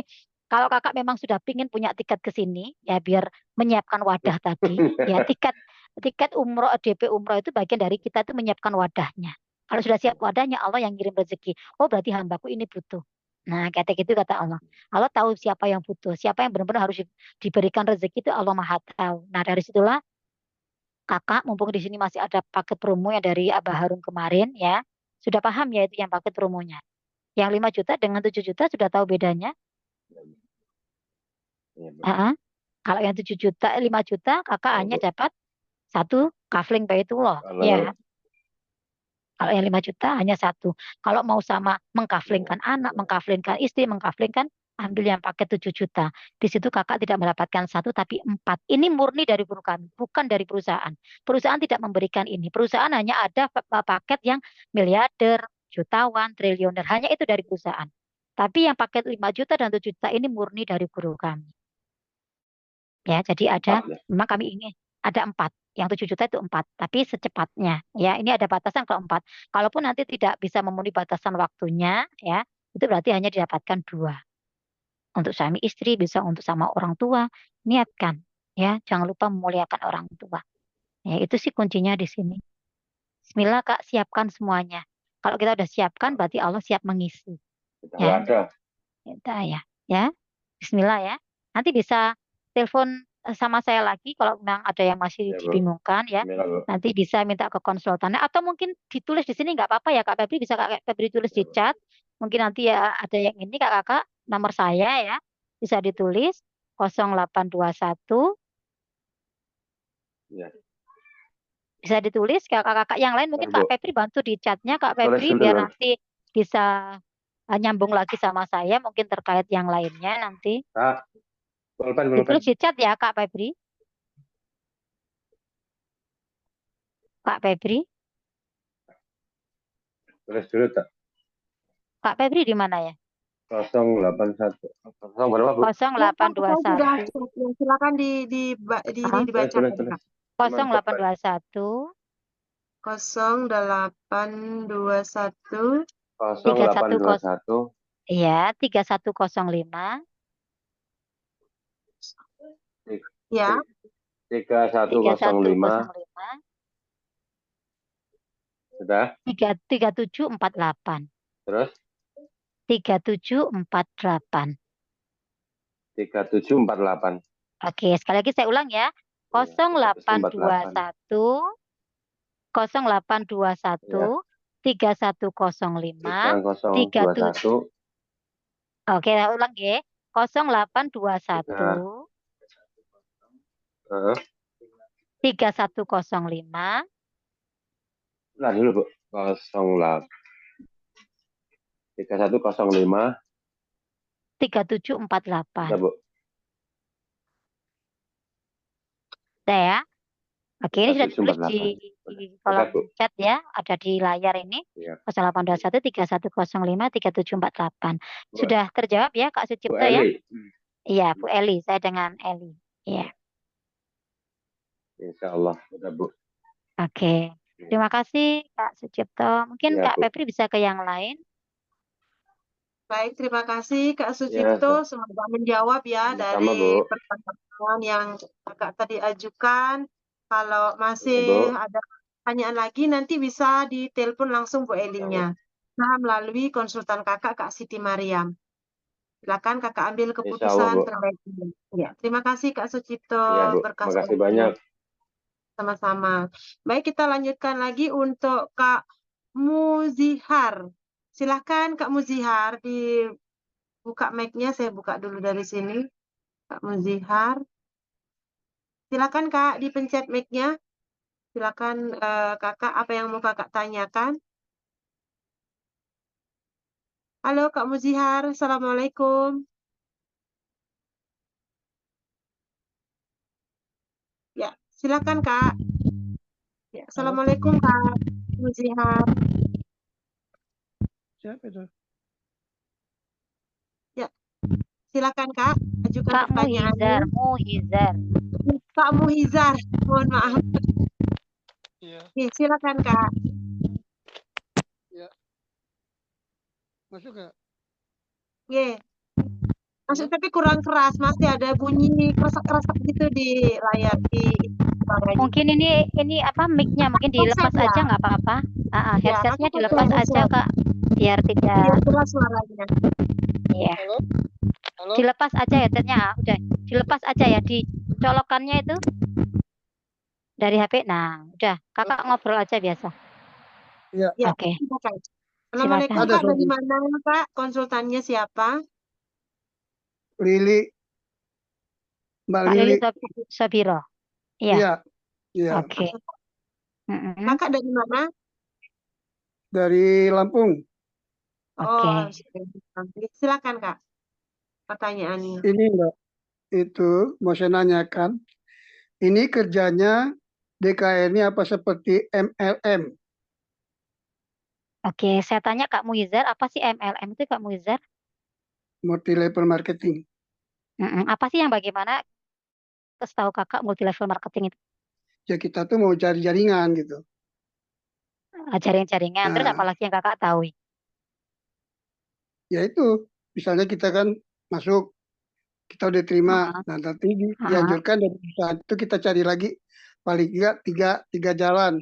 kalau kakak memang sudah pingin punya tiket ke sini, ya biar menyiapkan wadah tadi. Ya tiket tiket umroh DP umroh itu bagian dari kita itu menyiapkan wadahnya. Kalau sudah siap wadahnya, Allah yang ngirim rezeki. Oh berarti hambaku ini butuh. Nah kata gitu kata Allah. Allah tahu siapa yang butuh, siapa yang benar-benar harus diberikan rezeki itu Allah Maha tahu. Nah dari situlah Kakak, mumpung di sini masih ada paket promo yang dari Abah Harun kemarin ya. Sudah paham ya itu yang paket promonya. Yang 5 juta dengan 7 juta sudah tahu bedanya? Iya, Heeh. Kalau yang 7 juta, 5 juta kakak tahu, hanya Bu. dapat satu kafling Baitullah. Kalau Ya, kalau yang 5 juta hanya satu. Kalau mau sama ya, mengkaflingkan anak, mengkaflingkan istri, mengkaflingkan ambil yang paket 7 juta. Di situ kakak tidak mendapatkan satu tapi empat. Ini murni dari guru kami, bukan dari perusahaan. Perusahaan tidak memberikan ini. Perusahaan hanya ada paket yang miliarder, jutawan, triliuner. Hanya itu dari perusahaan. Tapi yang paket 5 juta dan 7 juta ini murni dari guru kami. Ya, jadi ada, empat ya. memang kami ingin ada empat. Yang 7 juta itu empat, tapi secepatnya. Ya, ini ada batasan kalau empat. Kalaupun nanti tidak bisa memenuhi batasan waktunya, ya, itu berarti hanya didapatkan dua. Untuk suami istri, bisa untuk sama orang tua. Niatkan, ya, jangan lupa memuliakan orang tua. Ya, itu sih kuncinya di sini. Bismillah, Kak, siapkan semuanya. Kalau kita udah siapkan, berarti Allah siap mengisi. Kita Ya, wadah. kita ya, ya. Bismillah ya. Nanti bisa telepon sama saya lagi kalau memang ada yang masih Ya, Bu. dibingungkan ya. Bismillah, Bu. Nanti bisa minta ke konsultannya atau mungkin ditulis di sini nggak apa-apa ya Kak Febri, bisa Kak Febri tulis Ya, di Bu. chat. Mungkin nanti ya ada yang ini Kakak nomor saya ya. Bisa ditulis 0821, Ya. bisa ditulis kakak-kakak yang lain mungkin Ntar, Kak Bu. Febri bantu di chatnya Kak Tulis Febri dulu, biar Bu. nanti bisa nyambung lagi sama saya mungkin terkait yang lainnya nanti. Kak, pulpen, pulpen. Ditulis di chat ya Kak Febri. Kak Febri. Tulis dulu, tak. Kak Febri di mana ya? 081. Kosong berapa, Bu? Ya, Kak, saya sudah 0821. chat. Ya, silakan ini Ah, Tulis, dibaca tulis, tadi, tulis. Kak. Cuman pulpen. 0821 0821 310 0821 ya 3105 ya 3105. 3105 Sudah? 3748. Terus? 3748. 3748. Oke, sekali lagi saya ulang ya. Iya, 3748. 0821 Ya, 0821 3105 37. 3021 Oke, saya ulang ya. 0821 3 Heeh. 3105 Nah dulu Bu. 08 3105 3748. udah Bu. Udah ya. Oke, ini sudah ditulis 3748. di Udah kolom Bu. chat ya, ada di layar ini. Iya. 0821 3105 3748. Bu, Sudah terjawab ya Kak Bu Sucipto ya? Eli. Iya, Bu Eli. Saya dengan Eli. Iya. Insya Allah udah Bu. Oke. Iya. Terima kasih Kak Sucipto. Mungkin Iya, Kak Bu. Febri bisa ke yang lain. Baik, terima kasih Kak Ya, Sucipto. Semoga menjawab ya sama-sama dari Bu. pertanyaan yang Kakak tadi ajukan. Kalau Oke masih Bu. ada pertanyaan lagi, nanti bisa ditelepon langsung Bu Ya, Bu. Elinya. Nah, melalui konsultan Kakak, Kak Siti Mariam. Silakan Kakak ambil Insya Allah keputusan Bu. terbaiknya. Ya, terima kasih Kak Sucipto. Iya Bu. Berkah Makasih selalu. banyak. Sama-sama. Baik, kita lanjutkan lagi untuk Kak Muzihar. Silahkan Kak Muzihar, dibuka mic-nya, saya buka dulu dari sini. Kak Muzihar. Silakan Kak, dipencet mic-nya. Silakan Kakak, apa yang mau Kakak tanyakan? Halo Kak Muzihar, Assalamualaikum. Ya, silakan Kak. Ya, Assalamualaikum Kak Muzihar. Siapa itu? Ya, silakan Kak, ajukan Kak pertanyaannya. Muhizar. Kak Muhizar, mohon maaf. Iya, Oke, silakan Kak. masuk nggak? Oke, masuk tapi kurang keras, masih ada bunyi keresak-keresak gitu di layar di suaranya. Mungkin ini apa mic-nya mungkin dilepas Headset ya? aja nggak apa-apa. Ya, Headsetnya aku pakai dilepas aja headset. Kak, biar tidak. Biar jelas suaranya. Iya. Halo? Halo? Dilepas aja headsetnya. Udah, dilepas aja ya, dicolokannya itu dari HP. Nah, udah, Kakak ngobrol aja biasa. Iya. Ya, Oke. silakan. Assalamualaikum Ada Kak, dari suara. mana Kak? Konsultannya siapa? Lili, Mbak Kak Lili. Lili Sabiro. Iya. Iya, iya. Oke. Mm-mm. Kakak dari mana? Dari Lampung. Oh, Oke. silakan Kak. Pertanyaannya. Ini Mbak, itu mau saya nanyakan. Ini kerjanya DKN ini apa seperti MLM? Oke, saya tanya Kak Muizar, apa sih MLM itu Kak Muizar? Multi level marketing. Mm-mm. Apa sih yang bagaimana? Setahu Kakak multi level marketing itu Ya kita tuh mau cari jaringan gitu. jaring-jaringan. Terus Nah, apalagi yang Kakak tahu? ya itu. Misalnya kita kan masuk, kita udah terima. Heeh, Nah, nanti heeh, dianjurkan dari perusahaan itu kita cari lagi paling tidak tiga jalan.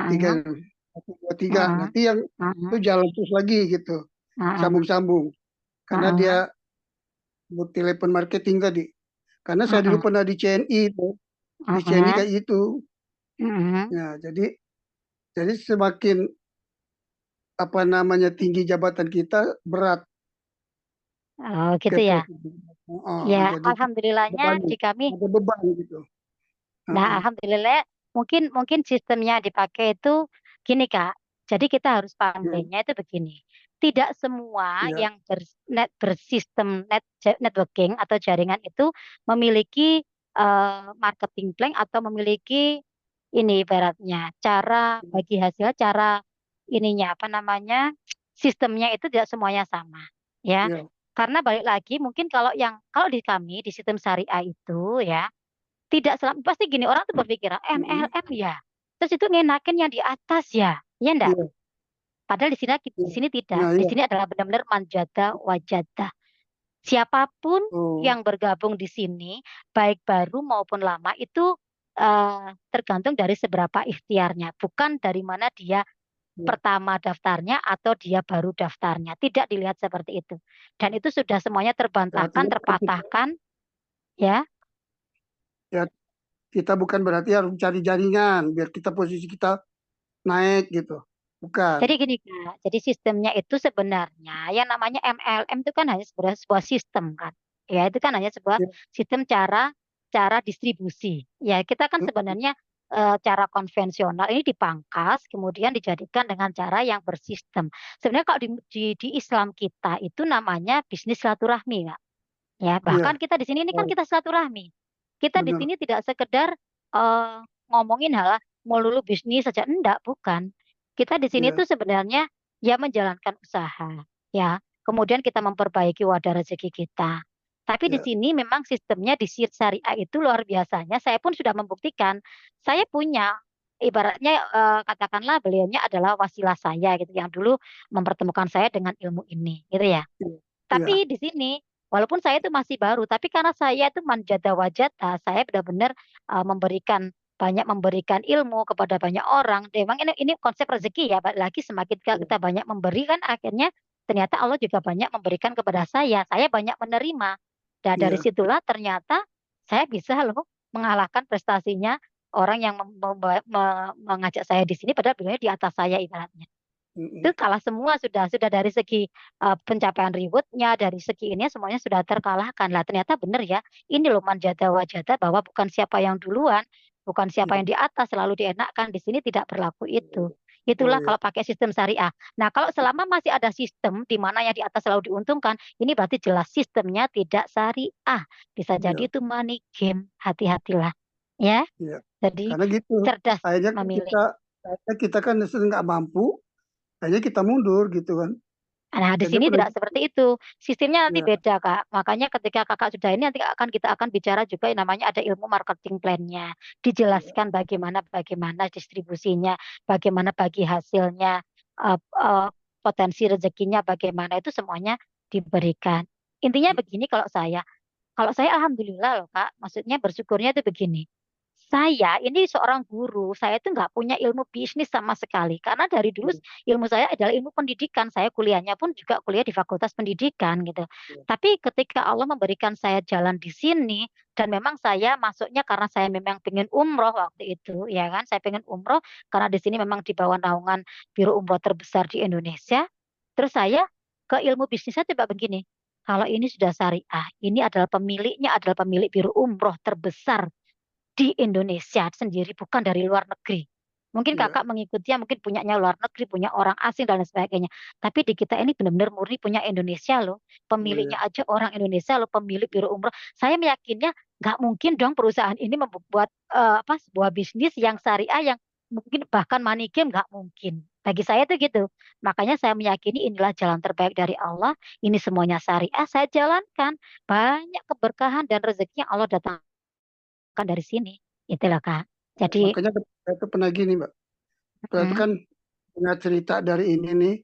Tiga, heeh, 1, 2, 3. heeh, Nanti yang itu heeh, jalan terus lagi gitu. heeh, Sambung-sambung. Karena dia heeh, multi level marketing tadi. Karena saya dulu heeh, pernah di CNI itu. Di CNI heeh, kayak gitu. heeh. Ya, jadi semakin apa namanya tinggi jabatan kita berat Oh gitu gitu. ya. Oh, Ya, jadi alhamdulillahnya beban, di kami. ada beban gitu. Nah, alhamdulillah mungkin sistemnya dipakai itu gini Kak. Jadi kita harus Ya, pandainya itu begini. Tidak semua ya, yang bersistem networking atau jaringan itu memiliki marketing plan atau memiliki ini ibaratnya cara bagi hasil, cara ininya apa namanya, sistemnya itu tidak semuanya sama ya. ya, Karena balik lagi mungkin kalau di kami di sistem syariah itu ya tidak selama pasti gini orang tuh berpikir MLM ya. Terus itu ngenakin yang di atas ya. Ya enggak? ya, Padahal di ya. sini tidak. Nah, Di ya. sini adalah benar-benar manjada wajada. Siapapun Oh, yang bergabung di sini, baik baru maupun lama itu tergantung dari seberapa ikhtiarnya, bukan dari mana dia pertama daftarnya atau dia baru daftarnya. Tidak dilihat seperti itu. Dan itu sudah semuanya terbantahkan, Artinya terpatahkan, ya. ya, kita bukan berarti harus mencari jaringan biar kita posisi kita naik gitu. Bukan. Jadi gini Kak, jadi sistemnya itu sebenarnya yang namanya MLM itu kan hanya sebenarnya sebuah sistem kan. Ya, itu kan hanya sebuah Ya, sistem cara cara distribusi. Ya, kita kan sebenarnya cara konvensional ini dipangkas kemudian dijadikan dengan cara yang bersistem. Sebenarnya kalau di Islam kita itu namanya bisnis silaturahmi, Kak. Ya, bahkan iya, kita di sini ini kan kita silaturahmi. Kita di benar. sini tidak sekedar ngomongin hal melulu bisnis saja, enggak, bukan. Kita di sini Iya, tuh sebenarnya ya menjalankan usaha, ya. Kemudian kita memperbaiki wadah rezeki kita. Tapi di iya, sini memang sistemnya di syariah itu luar biasanya. Saya pun sudah membuktikan. Saya punya ibaratnya katakanlah beliaunya adalah wasilah saya gitu yang dulu mempertemukan saya dengan ilmu ini, gitu ya. iya, iya, Tapi di sini, walaupun saya itu masih baru, tapi karena saya itu manjata wajata, saya benar-benar memberikan ilmu kepada banyak orang. Dan memang ini konsep rezeki ya, balik lagi semakin kita banyak memberi kan akhirnya ternyata Allah juga banyak memberikan kepada saya. Saya banyak menerima. Dan dari iya. situlah ternyata saya bisa loh mengalahkan prestasinya orang yang mengajak saya di sini, padahal beliau di atas saya ibaratnya. Itu Mm-mm. kalah semua sudah dari segi pencapaian rewardnya, dari segi ini semuanya sudah terkalahkan lah. Ternyata benar ya, ini loh manjata wajata bahwa bukan siapa yang duluan, bukan siapa Iya. yang di atas selalu dienakkan. Di sini tidak berlaku itu. Oh Itulah iya, kalau pakai sistem syariah. Nah, kalau selama masih ada sistem di mana yang di atas selalu diuntungkan, ini berarti jelas sistemnya tidak syariah. Bisa jadi iya, itu money game. Hati-hatilah. Ya, iya. jadi Karena gitu. cerdas Akhirnya kan memilih. kita kan sering nggak mampu, akhirnya kita mundur gitu kan. Nah, di Jadi sini pernah tidak seperti itu. Sistemnya nanti ya, beda, Kak. Makanya ketika Kakak sudah ini nanti kita akan bicara juga yang namanya ada ilmu marketing plan-nya. ya, Dijelaskan bagaimana distribusinya, bagaimana bagi hasilnya, potensi rezekinya bagaimana itu semuanya diberikan. Intinya begini kalau saya alhamdulillah loh Kak, maksudnya bersyukurnya itu begini. Saya ini seorang guru, saya itu nggak punya ilmu bisnis sama sekali. Karena dari dulu ilmu saya adalah ilmu pendidikan. Saya kuliahnya pun juga kuliah di Fakultas Pendidikan gitu. Tapi ketika Allah memberikan saya jalan di sini, dan memang saya masuknya karena saya memang pengen umroh waktu itu, ya kan? Saya pengen umroh karena di sini memang di bawah naungan Biro Umroh terbesar di Indonesia. Terus saya ke ilmu bisnisnya coba begini. Kalau ini sudah syariah, ini adalah pemiliknya adalah pemilik Biro Umroh terbesar di Indonesia sendiri, bukan dari luar negeri. Mungkin ya, kakak mengikutinya, mungkin punyanya luar negeri, punya orang asing dan lain sebagainya. Tapi di kita ini benar-benar murni punya Indonesia loh. oh iya, Pemiliknya aja orang Indonesia loh, pemilik biro umroh. Saya meyakinnya nggak mungkin dong perusahaan ini membuat sebuah bisnis yang syariah yang mungkin bahkan money game nggak mungkin. Bagi saya tuh gitu. Makanya saya meyakini inilah jalan terbaik dari Allah. Ini semuanya syariah, saya jalankan. Banyak keberkahan dan rezeki yang Allah datangkan dari sini. Itulah Kak. Jadi, makanya saya itu pernah gini Mbak. Saya itu mm, kan punya cerita dari ini nih,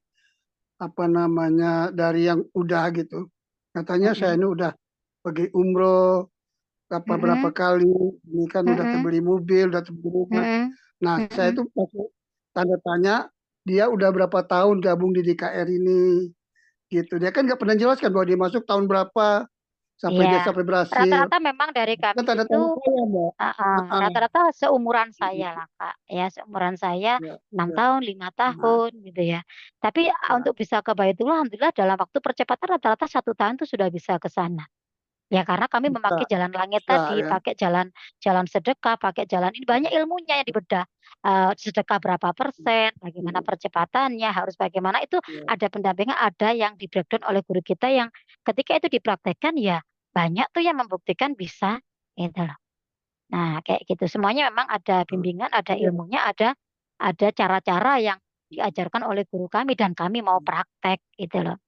apa namanya, dari yang udah gitu. Katanya saya mm, ini udah pergi umroh berapa mm, kali, ini kan udah mm, terbeli mobil, udah terbeli rumah. mm, Nah, saya mm. itu masuk tanda tanya, dia udah berapa tahun gabung di DKR ini, gitu. Dia kan nggak pernah jelaskan bahwa dia masuk tahun berapa, sampai Iya. dia sampai berhasil. Rata-rata memang dari Itu kan kami tanda itu tanya saya, Mbak. Heeh. rata-rata seumuran saya lah Kak. Ya, seumuran saya Ya, 6 ya. tahun, 5 Nah, tahun gitu ya. Tapi ya, untuk bisa ke Baitullah, alhamdulillah dalam waktu percepatan rata-rata 1 tahun itu sudah bisa ke sana. Ya karena kami bisa, memakai jalan langit bisa tadi, ya. pakai jalan jalan sedekah, pakai jalan ini banyak ilmunya yang dibedah. Sedekah berapa persen, bagaimana percepatannya, harus bagaimana itu Ya, ada pendampingan, ada yang di breakdown oleh guru kita yang ketika itu dipraktekkan ya banyak tuh yang membuktikan bisa gitu loh. Nah, kayak gitu. Semuanya memang ada bimbingan, ada iya, ilmunya, ada cara-cara yang diajarkan oleh guru kami dan kami mau praktek gitu loh.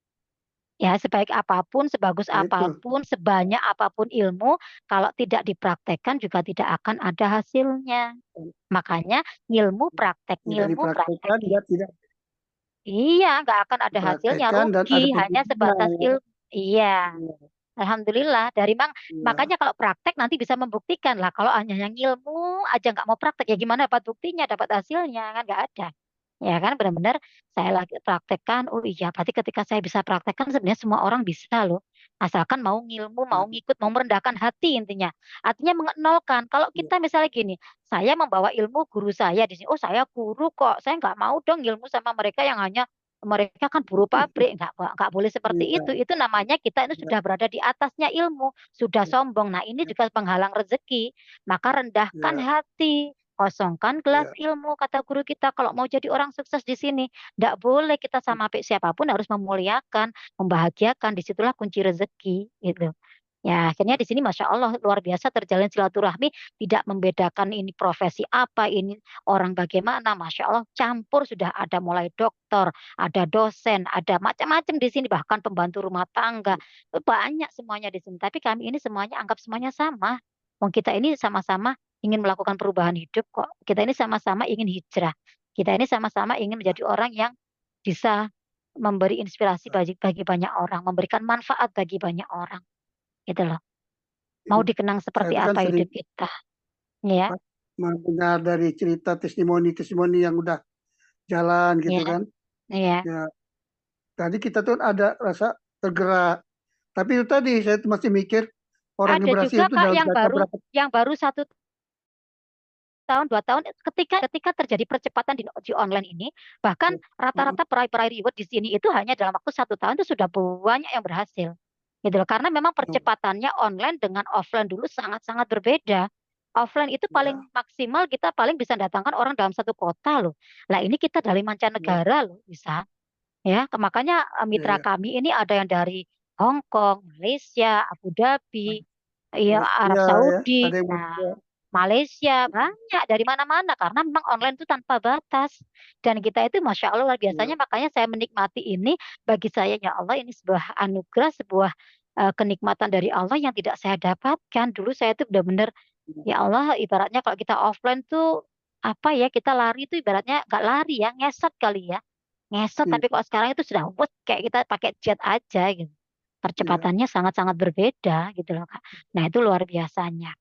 Ya, sebaik apapun, sebagus ya itu. apapun, sebanyak apapun ilmu, kalau tidak dipraktekkan juga tidak akan ada hasilnya. Makanya Tidak ilmu praktek. dipraktekkan, dia tidak Iya, nggak akan ada hasilnya, dipraktekkan dan rugi, ada hanya sebatas pembuktian. ilmu. Iya, Iya, alhamdulillah. iya, Makanya kalau praktek nanti bisa membuktikan lah. Kalau hanya yang ilmu aja nggak mau praktek, ya gimana dapat buktinya, dapat hasilnya kan nggak ada. Ya kan benar-benar saya lagi praktekkan. Oh iya, berarti ketika saya bisa praktekkan sebenarnya semua orang bisa loh. Asalkan mau ngilmu, mau Ya, ngikut, mau merendahkan hati intinya. Artinya mengenolkan. Kalau ya, kita misalnya gini, saya membawa ilmu guru saya di sini. Oh saya guru kok. Saya nggak mau dong ilmu sama mereka yang hanya mereka kan buruh pabrik. Nggak boleh seperti iya, itu. Itu namanya kita itu iya, sudah berada di atasnya ilmu. Sudah sombong. Nah ini juga penghalang rezeki. Maka rendahkan iya, hati. Kosongkan gelas iya, ilmu, kata guru kita. Kalau mau jadi orang sukses di sini, tidak boleh kita sama siapapun harus memuliakan, membahagiakan. Disitulah kunci rezeki, gitu. Ya, akhirnya di sini Masya Allah luar biasa terjalin silaturahmi, tidak membedakan ini profesi apa, ini orang bagaimana, Masya Allah campur sudah ada mulai dokter, ada dosen, ada macam-macam di sini, bahkan pembantu rumah tangga, banyak semuanya di sini. Tapi kami ini semuanya anggap semuanya sama. Wong kita ini sama-sama ingin melakukan perubahan hidup kok. Kita ini sama-sama ingin hijrah. Kita ini sama-sama ingin menjadi orang yang bisa memberi inspirasi bagi banyak orang, memberikan manfaat bagi banyak orang. Gitu loh. Mau iya. dikenang Saya seperti itu kan apa sering hidup kita. Ya, mendengar dari cerita testimoni-testimoni yang udah jalan gitu ya, kan. ya. Ya, tadi kita tuh ada rasa tergerak. Tapi itu tadi saya tuh masih mikir orang yang Ada berhasil juga itu Kak dalam yang jangka baru berapa. yang baru 1 tahun 2 tahun ketika terjadi percepatan di online ini, bahkan Heeh, rata-rata peraih reward di sini itu hanya dalam waktu 1 tahun itu sudah banyak yang berhasil. Gitu loh. Karena memang heeh, percepatannya online dengan offline dulu sangat-sangat berbeda. Offline itu ya, paling maksimal kita paling bisa datangkan orang dalam satu kota loh. Lah ini kita dari ya, mancanegara loh bisa. Ya, makanya ya, mitra ya. kami ini ada yang dari Hong Kong, Malaysia, Abu Dhabi, ya Arab Malaysia ya, ada Saudi. yang Nah, Malaysia. Malaysia banyak dari mana-mana karena memang online itu tanpa batas dan kita itu masya Allah luar Ya, biasanya makanya saya menikmati ini bagi saya ya Allah ini sebuah anugerah sebuah kenikmatan dari Allah yang tidak saya dapatkan dulu saya itu benar-benar ya Allah ibaratnya kalau kita offline tuh apa ya kita lari itu ibaratnya nggak lari ya ngesot kali ya ngesot ya, tapi kok sekarang itu sudah wet kayak kita pakai jet aja gitu ya, percepatannya sangat-sangat berbeda gitu loh Kak. Nah itu luar biasanya.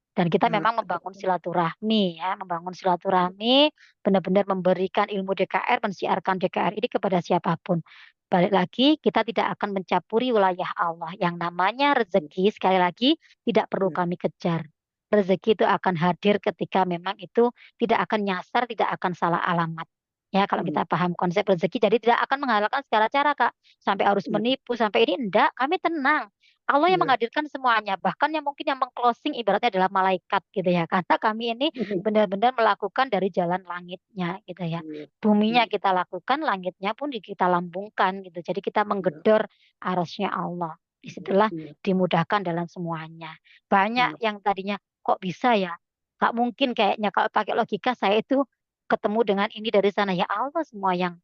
Dan kita ya, memang membangun silaturahmi ya, membangun silaturahmi, benar-benar memberikan ilmu DKR, mensiarkan DKR ini kepada siapapun. Balik lagi, kita tidak akan mencapuri wilayah Allah. Yang namanya rezeki, sekali lagi, tidak perlu ya, kami kejar. Rezeki itu akan hadir ketika memang itu tidak akan nyasar, tidak akan salah alamat. Ya, kalau ya, kita paham konsep rezeki, jadi tidak akan menghalalkan segala cara, Kak. Sampai harus ya, menipu, sampai ini enggak, kami tenang. Allah yang ya. menghadirkan semuanya, bahkan yang mungkin yang mengclosing ibaratnya adalah malaikat gitu ya. Karena kami ini benar-benar melakukan dari jalan langitnya gitu ya. Ya, Buminya ya, kita lakukan, langitnya pun kita lambungkan gitu. Jadi kita ya, menggedor arasnya Allah. Disitulah ya, dimudahkan dalam semuanya. ya, Banyak yang tadinya kok bisa ya? Gak mungkin kayaknya kalau pakai logika saya itu ketemu dengan ini dari sana. Ya Allah semua yang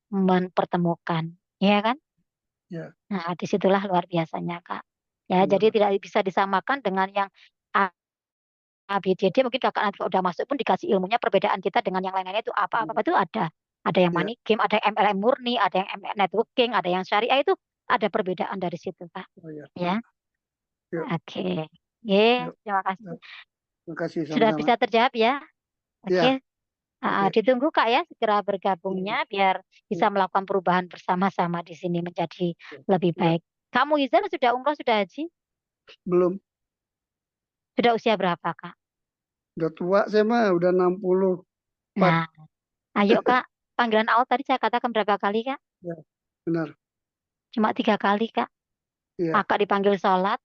mempertemukan. Ya kan? ya, Nah, disitulah luar biasanya, Kak. Ya, jadi ya, tidak bisa disamakan dengan yang A, A, B, C, D. Mungkin kakak nanti kalau udah masuk pun dikasih ilmunya perbedaan kita dengan yang lain-lainnya itu apa-apa itu ada. Ada yang ya. money game, ada yang MLM murni, ada yang MLM networking, ada yang syariah itu ada perbedaan dari situ, Kak. Oh ya, Ya, ya, oke. Ye, ya, terima ya. kasih. Terima kasih Sudah sama-sama. bisa terjawab ya? Ya, Oke. oke. Ditunggu Kak ya segera Ya, bergabungnya biar ya, bisa melakukan perubahan bersama-sama di sini menjadi ya, lebih ya. baik. Kamu Izal sudah umroh, sudah haji? Belum, Sudah usia berapa, Kak? udah tua saya mah, udah 64. Nah, ayo Kak, panggilan awal tadi saya katakan berapa kali Kak? Ya, benar. Cuma 3 kali Kak. Iya, Kakak dipanggil sholat,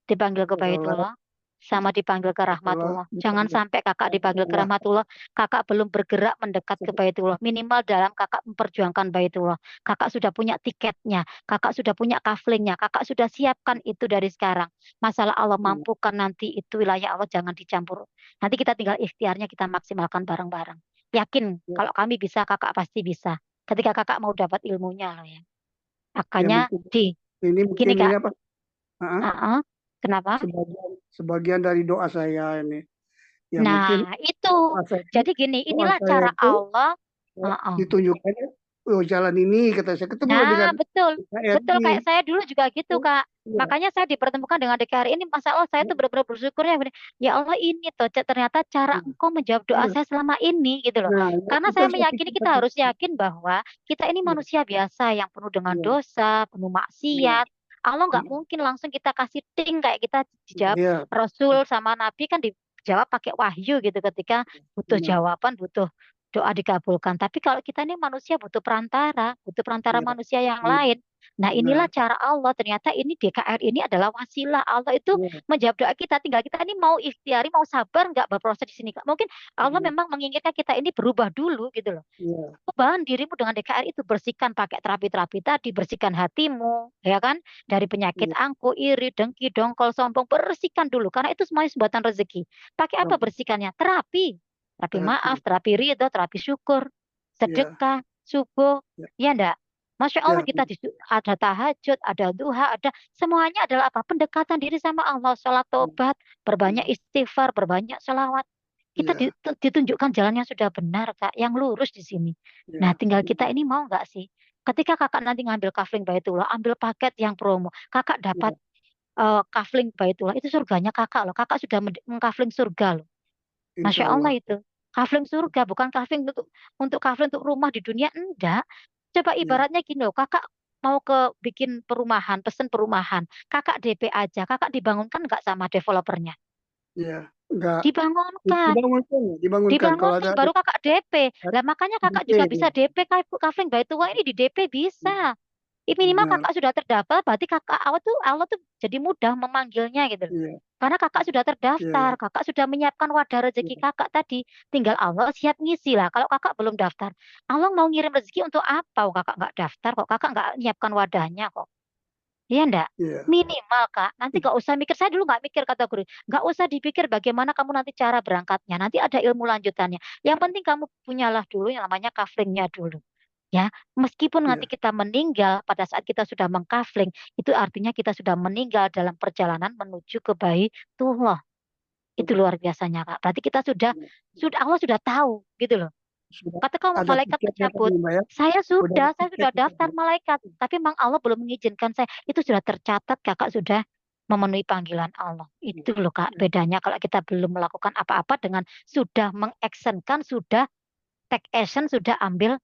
dipanggil ke sholat, Baitullah, sama dipanggil ke sholat, Rahmatullah. Jangan sampai Kakak dipanggil ke Allah. Rahmatullah, Kakak belum bergerak mendekat ke Baitullah. Minimal dalam Kakak memperjuangkan Baitullah. Kakak sudah punya tiketnya, Kakak sudah punya kaflingnya, Kakak sudah siapkan itu dari sekarang. Masalah Allah mampukan nanti itu wilayah Allah jangan dicampur. Nanti kita tinggal ikhtiarnya kita maksimalkan bareng-bareng. Yakin Ya, kalau kami bisa, Kakak pasti bisa. Ketika Kakak mau dapat ilmunya loh ya. ya Makanya mungkin di ini gini mungkin ini Kak, apa? Ah, kenapa? sebagian dari doa saya ini. Ya mungkin Nah, itu. doa saya, Jadi gini, doa inilah saya cara itu Allah. ya, Heeh. ditunjukkan oh jalan ini, kata saya ketemu dengan Nah, betul. Betul KRI. kayak saya dulu juga gitu, Kak. Iya, Makanya saya dipertemukan dengan DKRI ini, Masya Allah saya tuh benar-benar bersyukurnya gini, ya Allah ini tuh ternyata cara iya, Engkau menjawab doa iya. saya selama ini gitu loh. Nah, Karena itu saya yang saya meyakini kita pikirkan. harus yakin bahwa kita ini Iya, manusia biasa yang penuh dengan iya, dosa, penuh iya, maksiat. Allah nggak mm, mungkin langsung kita kasih ting kayak kita dijawab iya, Rasul sama Nabi kan dijawab pakai wahyu gitu ketika butuh benar, jawaban, butuh doa dikabulkan. Tapi kalau kita ini manusia butuh perantara iya, manusia yang iya, lain. Nah, inilah benar, cara Allah. Ternyata ini DKR ini adalah wasilah. Allah itu iya, menjawab doa kita. Tinggal kita ini mau ikhtiari, mau sabar nggak berproses di sini, Kak. Mungkin Allah iya, memang menginginkan kita ini berubah dulu gitu loh. iya, Ubahkan dirimu dengan DKR itu, bersihkan pakai terapi-terapi tadi, bersihkan hatimu, ya kan? Dari penyakit iya, angku, iri, dengki, dongkol, sombong, bersihkan dulu. Karena itu semuanya sebuatan rezeki. Pakai apa benar, bersihkannya? Terapi. Terapi maaf, terapi, terapi ridho, terapi syukur, iya, sedekah, subuh. iya, Ya enggak? Masya Allah iya, kita ada tahajud, ada duha, ada semuanya adalah apa? Pendekatan diri sama Allah, sholat tobat, berbanyak istighfar, berbanyak sholawat. Kita iya, ditunjukkan jalan yang sudah benar, Kak, yang lurus di sini. Nah, iya, tinggal kita ini mau nggak sih? Ketika kakak nanti ngambil kafling Baitullah, ambil paket yang promo, kakak dapat iya, kafling Baitullah, itu surganya kakak loh. Kakak sudah mengkafling surga loh. insya Masya Allah Allah. itu. Kafling surga, bukan kafling untuk kafling untuk rumah di dunia, enggak. Coba Iya, ibaratnya gini loh, kakak mau ke bikin perumahan, pesen perumahan, kakak DP aja, kakak dibangunkan nggak sama developernya? iya, enggak, Dibangunkan. dibangunkan, dibangunkan. Kalau Dibangunkan ada baru kakak DP. Lah makanya kakak juga DP, bisa DP kafling Baitullah ini di DP bisa. Minimal benar, kakak sudah terdaftar, berarti kakak Allah tuh jadi mudah memanggilnya gitu loh. iya, Karena kakak sudah iya, terdaftar, iya, kakak sudah menyiapkan wadah rezeki iya, kakak tadi. Tinggal Allah siap ngisi lah. Kalau kakak belum daftar, Allah mau ngirim rezeki untuk apa? Oh, kakak nggak daftar kok, kakak nggak menyiapkan wadahnya kok. Iya enggak? iya, Minimal Kak, nanti nggak usah mikir. Saya dulu nggak mikir kata guru, nggak usah dipikir bagaimana kamu nanti cara berangkatnya. Nanti ada ilmu lanjutannya. Yang penting kamu punyalah dulu yang namanya kaflingnya dulu. Ya, meskipun nanti iya, kita meninggal pada saat kita sudah mengkafling, itu artinya kita sudah meninggal dalam perjalanan menuju ke Baitullah. Itu luar biasanya Kak. Berarti kita iya. sudah Allah sudah tahu gitu loh. Sudah Kata kamu ada malaikat tiketnya tadi menyambut, Mbak ya, udah ada saya sudah tiketnya daftar tadi. malaikat, tapi memang Allah belum mengizinkan saya. Itu sudah tercatat, kakak sudah memenuhi panggilan Allah. Itu loh kak, Iya, bedanya kalau kita belum melakukan apa-apa dengan sudah mengactionkan, sudah take action, sudah ambil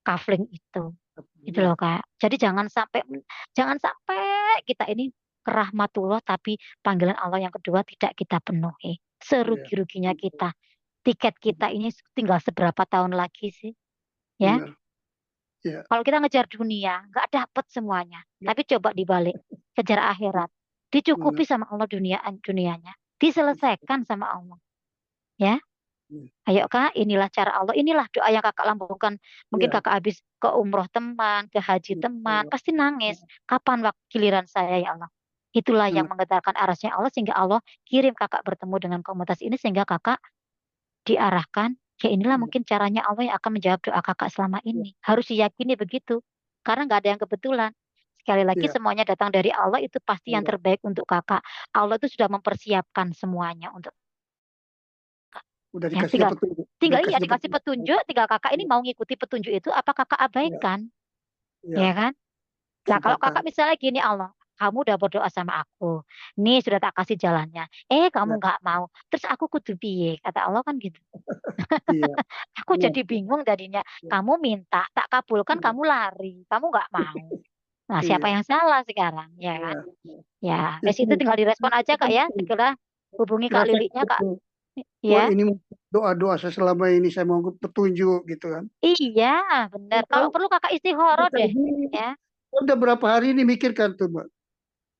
kafling itu. Itu iya, loh kak. Jadi jangan sampai kita ini kerahmatullah, tapi panggilan Allah yang kedua tidak kita penuhi. iya, Serugi-ruginya kita. Tiket kita ini tinggal seberapa tahun lagi sih? Ya, benar. Iya, kalau kita ngejar dunia, nggak dapet semuanya. iya, Tapi coba dibalik, kejar akhirat. benar. Dicukupi sama Allah dunianya. Diselesaikan sama Allah. Ya, Iya, ayo kak, inilah cara Allah. Inilah doa yang kakak lambungkan. Mungkin iya, kakak habis ke umroh teman, ke haji teman, betul. pasti nangis. Kapan waktu giliran saya ya Allah? Itulah yang Benar. menggetarkan arasnya Allah sehingga Allah kirim kakak bertemu dengan komunitas ini sehingga kakak diarahkan, ya inilah Iya, mungkin caranya Allah yang akan menjawab doa kakak selama iya, ini. Harus diyakini begitu. Karena nggak ada yang kebetulan. Sekali lagi iya, semuanya datang dari Allah itu pasti yang iya. terbaik untuk kakak. Allah itu sudah mempersiapkan semuanya untuk Udah ya dikasih tinggal petunjuk, tinggal iya dikasih dikasih petunjuk. petunjuk, tinggal kakak ini Iya, mau ngikuti petunjuk itu apa kakak iya, abaikan, iya, ya kan? Nah, kalau kakak kesempatan. misalnya gini Allah, kamu udah berdoa sama aku, nih sudah tak kasih jalannya, kamu Iya, nggak mau, terus aku kudu piye? Kata Allah kan gitu. iya, Aku iya, jadi bingung tadinya. iya, Kamu minta, tak kabulkan, iya, kamu lari. Kamu nggak mau. Nah, siapa iya, yang salah sekarang? Ya kan? iya. Ya, wes Itu, itu tinggal direspon aja, itu Kak kan ya. Segera hubungi Kak ngerasa Liliknya, Kak. itu. Wah Ya. ini doa-doa saya selama ini saya mau petunjuk gitu kan. Iya, benar. Kalau Tahu perlu Kakak istihoro kayak deh. gini, Ya. udah berapa hari ini mikirkan tuh Mbak.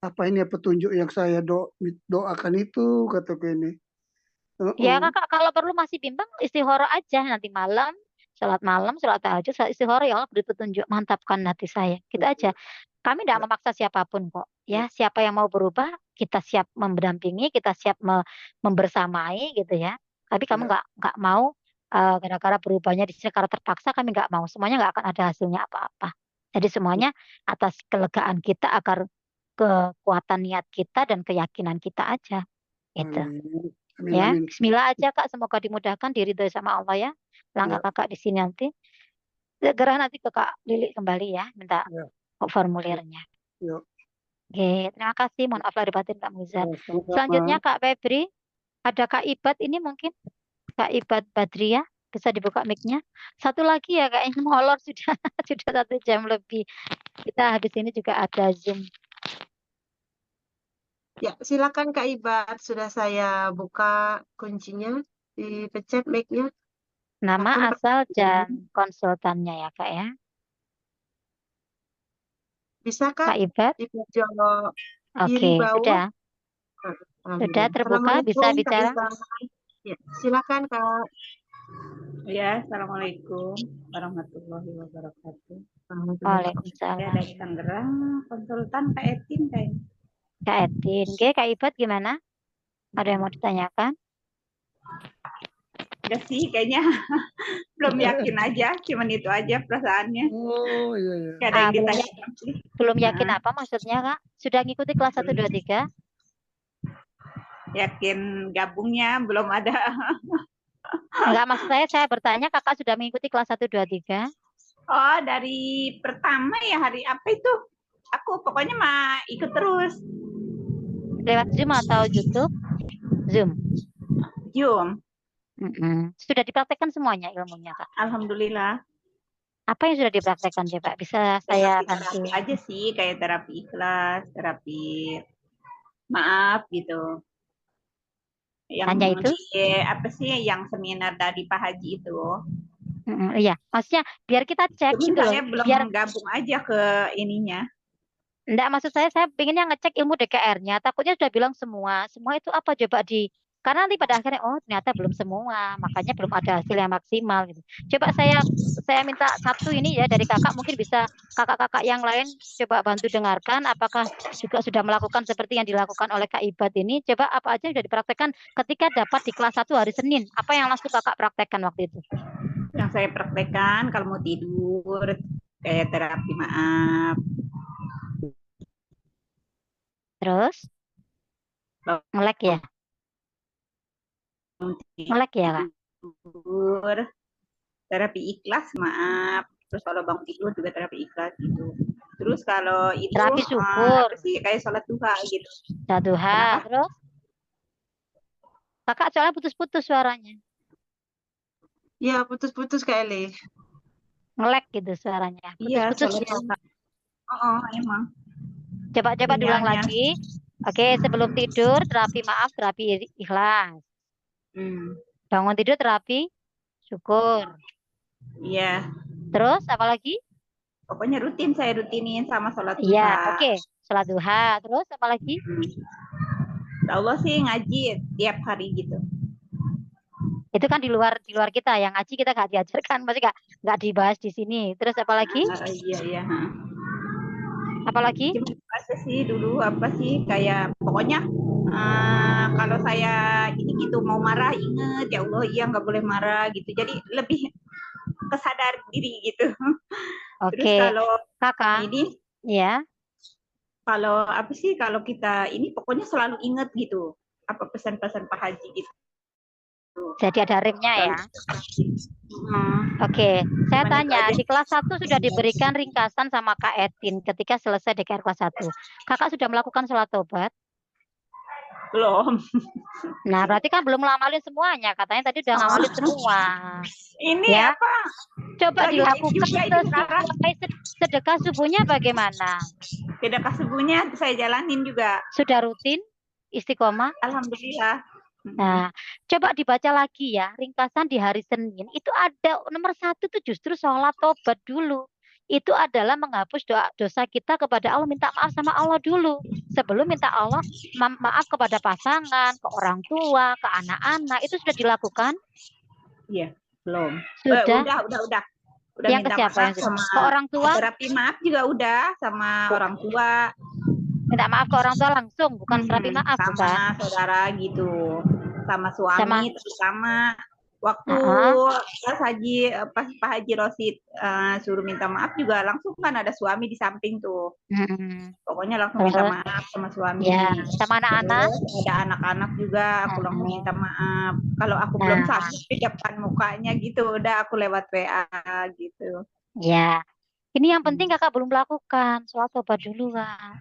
Apa ini ya petunjuk yang saya doakan itu kataku ini. Ya, Heeh. Kakak kalau perlu masih bimbang, istihoro aja nanti malam, sholat tahajud, sholat istihoro ya Allah beri petunjuk, mantapkan hati saya. Gitu aja. Kami tidak Ya, memaksa siapapun kok. ya, Ya, siapa yang mau berubah, kita siap mendampingi, kita siap membersamai gitu ya. Tapi kamu ya. nggak mau gara-gara berubahnya di secara terpaksa kami nggak mau. Semuanya nggak akan ada hasilnya apa-apa. Jadi semuanya atas kelegaan kita agar kekuatan niat kita dan keyakinan kita aja. Itu. Amin. Amin, Ya, amin. Bismillah aja Kak, semoga dimudahkan diridhoi sama Allah ya. Langkah Ya, Kakak di sini nanti. Segera nanti ke Kak Lili kembali ya, minta Ya, formulirnya. yuk. Oke, terima kasih. Mohon maaf lahir batin Kak Muzan. Ya, sama-sama. Selanjutnya Kak Febri, ada Kak Ibat ini mungkin Kak Ibat Badriah bisa dibuka mic-nya. Satu lagi ya kayaknya molor sudah sudah 1 jam lebih. Kita habis ini juga ada Zoom. Ya, silakan Kak Ibat. Sudah saya buka kuncinya, dipencet mic-nya. Nama, Silakan asal, dan konsultannya ya Kak ya. Bisa Kak Kak Ibat, di pojok kiri oke, bawah. sudah Alhamdulillah. terbuka, bisa Assalamualaikum Kak bicara. Ibat. Ya, silakan Kak. Ya, Assalamualaikum warahmatullahi wabarakatuh. Waalaikumsalam. Saya dari Tangerang, konsultan Kak Etin kayaknya. Kak Edin, oke Kak Ibat gimana? Ada yang mau ditanyakan? Udah sih, kayaknya belum yakin aja, cuman itu aja perasaannya. Oh, iya, iya. Gak ada yang belum ditanyakan sih. Belum yakin apa maksudnya Kak? Sudah ngikuti kelas 1, 2, 3? Yakin gabungnya belum ada. Enggak, maksud saya bertanya Kakak sudah mengikuti kelas 1, 2, 3? Oh, dari pertama ya hari apa itu? Aku pokoknya mah ikut terus. Lewat Zoom atau YouTube? Zoom. Zoom. Sudah dipraktekkan semuanya ilmunya Kak? Alhamdulillah. Apa yang sudah dipraktekkan coba? Bisa saya bantu? Terapi aja sih, kayak terapi ikhlas, terapi maaf gitu. Yang Hanya itu? apa sih yang seminar tadi Pak Haji itu? Iya, maksudnya biar kita cek Cuman gitu loh. saya belum Biar gabung aja ke ininya. enggak, maksud saya pengennya ngecek ilmu DKR-nya. Takutnya sudah bilang semua. Semua itu apa coba karena nanti pada akhirnya ternyata belum semua, makanya belum ada hasil yang maksimal gitu. Coba saya minta satu ini ya dari Kakak, mungkin bisa kakak-kakak yang lain coba bantu dengarkan apakah juga sudah melakukan seperti yang dilakukan oleh Kak Ibat ini. Coba apa aja yang sudah dipraktekkan ketika dapat di kelas 1 hari Senin. Apa yang langsung Kakak praktekkan waktu itu? Yang saya praktekkan kalau mau tidur kayak terapi maaf. Terus ngelek ya? Ngelek ya Kak? Tidur, terapi ikhlas maaf. Terus kalau bangun tidur juga terapi ikhlas gitu. Terus kalau itu Terapi syukur. apa sih kayak sholat duha gitu. Sholat duha. Terus Kakak soalnya putus-putus suaranya. Ya, putus-putus Kak Eli. Ngelek gitu suaranya. Iya, Putus-putus. Emang. Coba diulang lagi. Oke, sebelum tidur terapi maaf, terapi ikhlas. Bangun tidur terapi syukur. Iya. Terus apa lagi? Pokoknya saya rutinin sama sholat duha. Iya, oke. Sholat duha. Terus apa lagi? Allah sih ngaji tiap hari gitu. Itu kan di luar kita, yang ngaji kita nggak diajarkan, masih nggak dibahas di sini. Terus apa lagi? Iya. Apalagi? Apa sih dulu kayak pokoknya kalau saya ini gitu mau marah inget ya Allah iya nggak boleh marah gitu. Jadi lebih kesadar diri gitu. Oke. Terus kalau Kakak ini ya. Kalau kalau kita ini pokoknya selalu inget gitu apa pesan-pesan Pak Haji gitu. Jadi ada remnya ya. Oke, saya tanya, di kelas 1 sudah diberikan ringkasan sama Kak Etin ketika selesai DKR kelas 1. Kakak sudah melakukan sholat tobat? Belum. Nah, berarti kan belum ngamalin semuanya. Katanya tadi udah ngamalin semua. Ini ya. apa? Coba dilakukan sekarang. Sedekah subuhnya bagaimana? Sedekah subuhnya saya jalanin juga. Sudah rutin? Istiqomah? Alhamdulillah. Nah, coba dibaca lagi ya, ringkasan di hari Senin. Itu ada nomor 1 tuh justru sholat tobat dulu. Itu adalah menghapus dosa kita kepada Allah, minta maaf sama Allah dulu. Sebelum minta Allah maaf kepada pasangan, ke orang tua, ke anak-anak. Itu sudah dilakukan? Iya, belum. Sudah? Udah Yang minta ke siapa? maaf sama ke orang tua? Terapi maaf juga udah sama orang tua. Minta maaf ke orang tua langsung, bukan terapi maaf, sama bukan? Saudara gitu, sama suami, terutama waktu Pak Haji Rosid suruh minta maaf juga langsung kan ada suami di samping tuh. Pokoknya langsung minta maaf sama suami. Ya, sama anak-anak? Ada anak-anak juga aku langsung minta maaf. Kalau aku belum sakit di depan mukanya gitu, udah aku lewat WA gitu. Ya, ini yang penting Hmm. kakak belum lakukan. Sholat tobat dulu, Kak.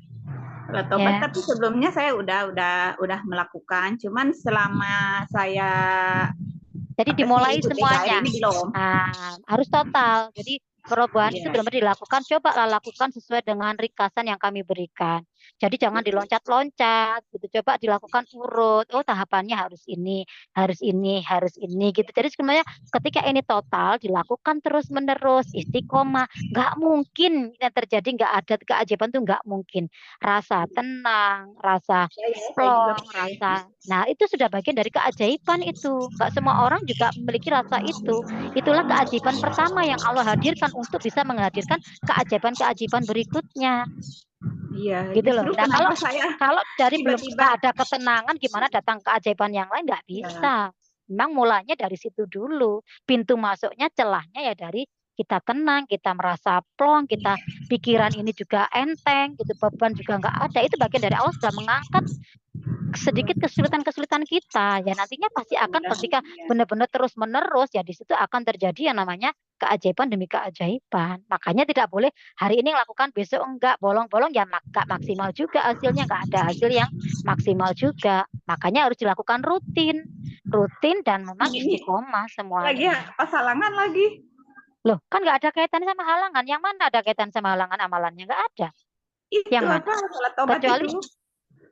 Kalau tobat, Ya, tapi sebelumnya saya udah melakukan. Cuman selama saya jadi apa sih dimulai ikut DKR semuanya. ini belum. Harus total. Jadi perubahan itu Iya. benar-benar dilakukan. Cobalah lakukan sesuai dengan ringkasan yang kami berikan. Jadi jangan diloncat-loncat gitu. Coba dilakukan urut. Oh, tahapannya harus ini, harus ini, harus ini gitu. Jadi sebenarnya ketika ini total dilakukan terus-menerus istiqomah, nggak mungkin yang terjadi nggak ada keajaiban tuh nggak mungkin. Rasa tenang, rasa Saya juga plong, pakai. rasa. Nah, itu sudah bagian dari keajaiban itu. Nggak semua orang juga memiliki rasa itu. Itulah keajaiban pertama yang Allah hadirkan untuk bisa menghadirkan keajaiban-keajaiban berikutnya. Iya, Gitu loh. justru Nah, kalau kenapa saya kalau dari belum tiba-tiba nggak ada ketenangan, gimana datang keajaiban yang lain? Nggak ya, bisa. Memang mulanya dari situ dulu. Pintu masuknya, celahnya ya dari kita tenang, kita merasa plong, kita pikiran ini juga enteng, gitu, beban juga nggak ada. Itu bagian dari Allah sudah mengangkat sedikit kesulitan-kesulitan kita. Ya nantinya pasti akan mudah ketika ya. benar-benar terus-menerus, ya di situ akan terjadi yang namanya keajaiban demi keajaiban. Makanya tidak boleh hari ini lakukan, besok enggak, bolong-bolong ya nggak maksimal juga hasilnya, nggak ada hasil yang maksimal juga. Makanya harus dilakukan rutin, rutin dan memang Ini istiqomah lagi semuanya. pas halangan lagi. Loh, kan nggak ada kaitannya sama halangan. Yang mana ada kaitan sama halangan amalannya? Nggak ada. Itu Yang mana? apa salat tobat Kecuali, itu?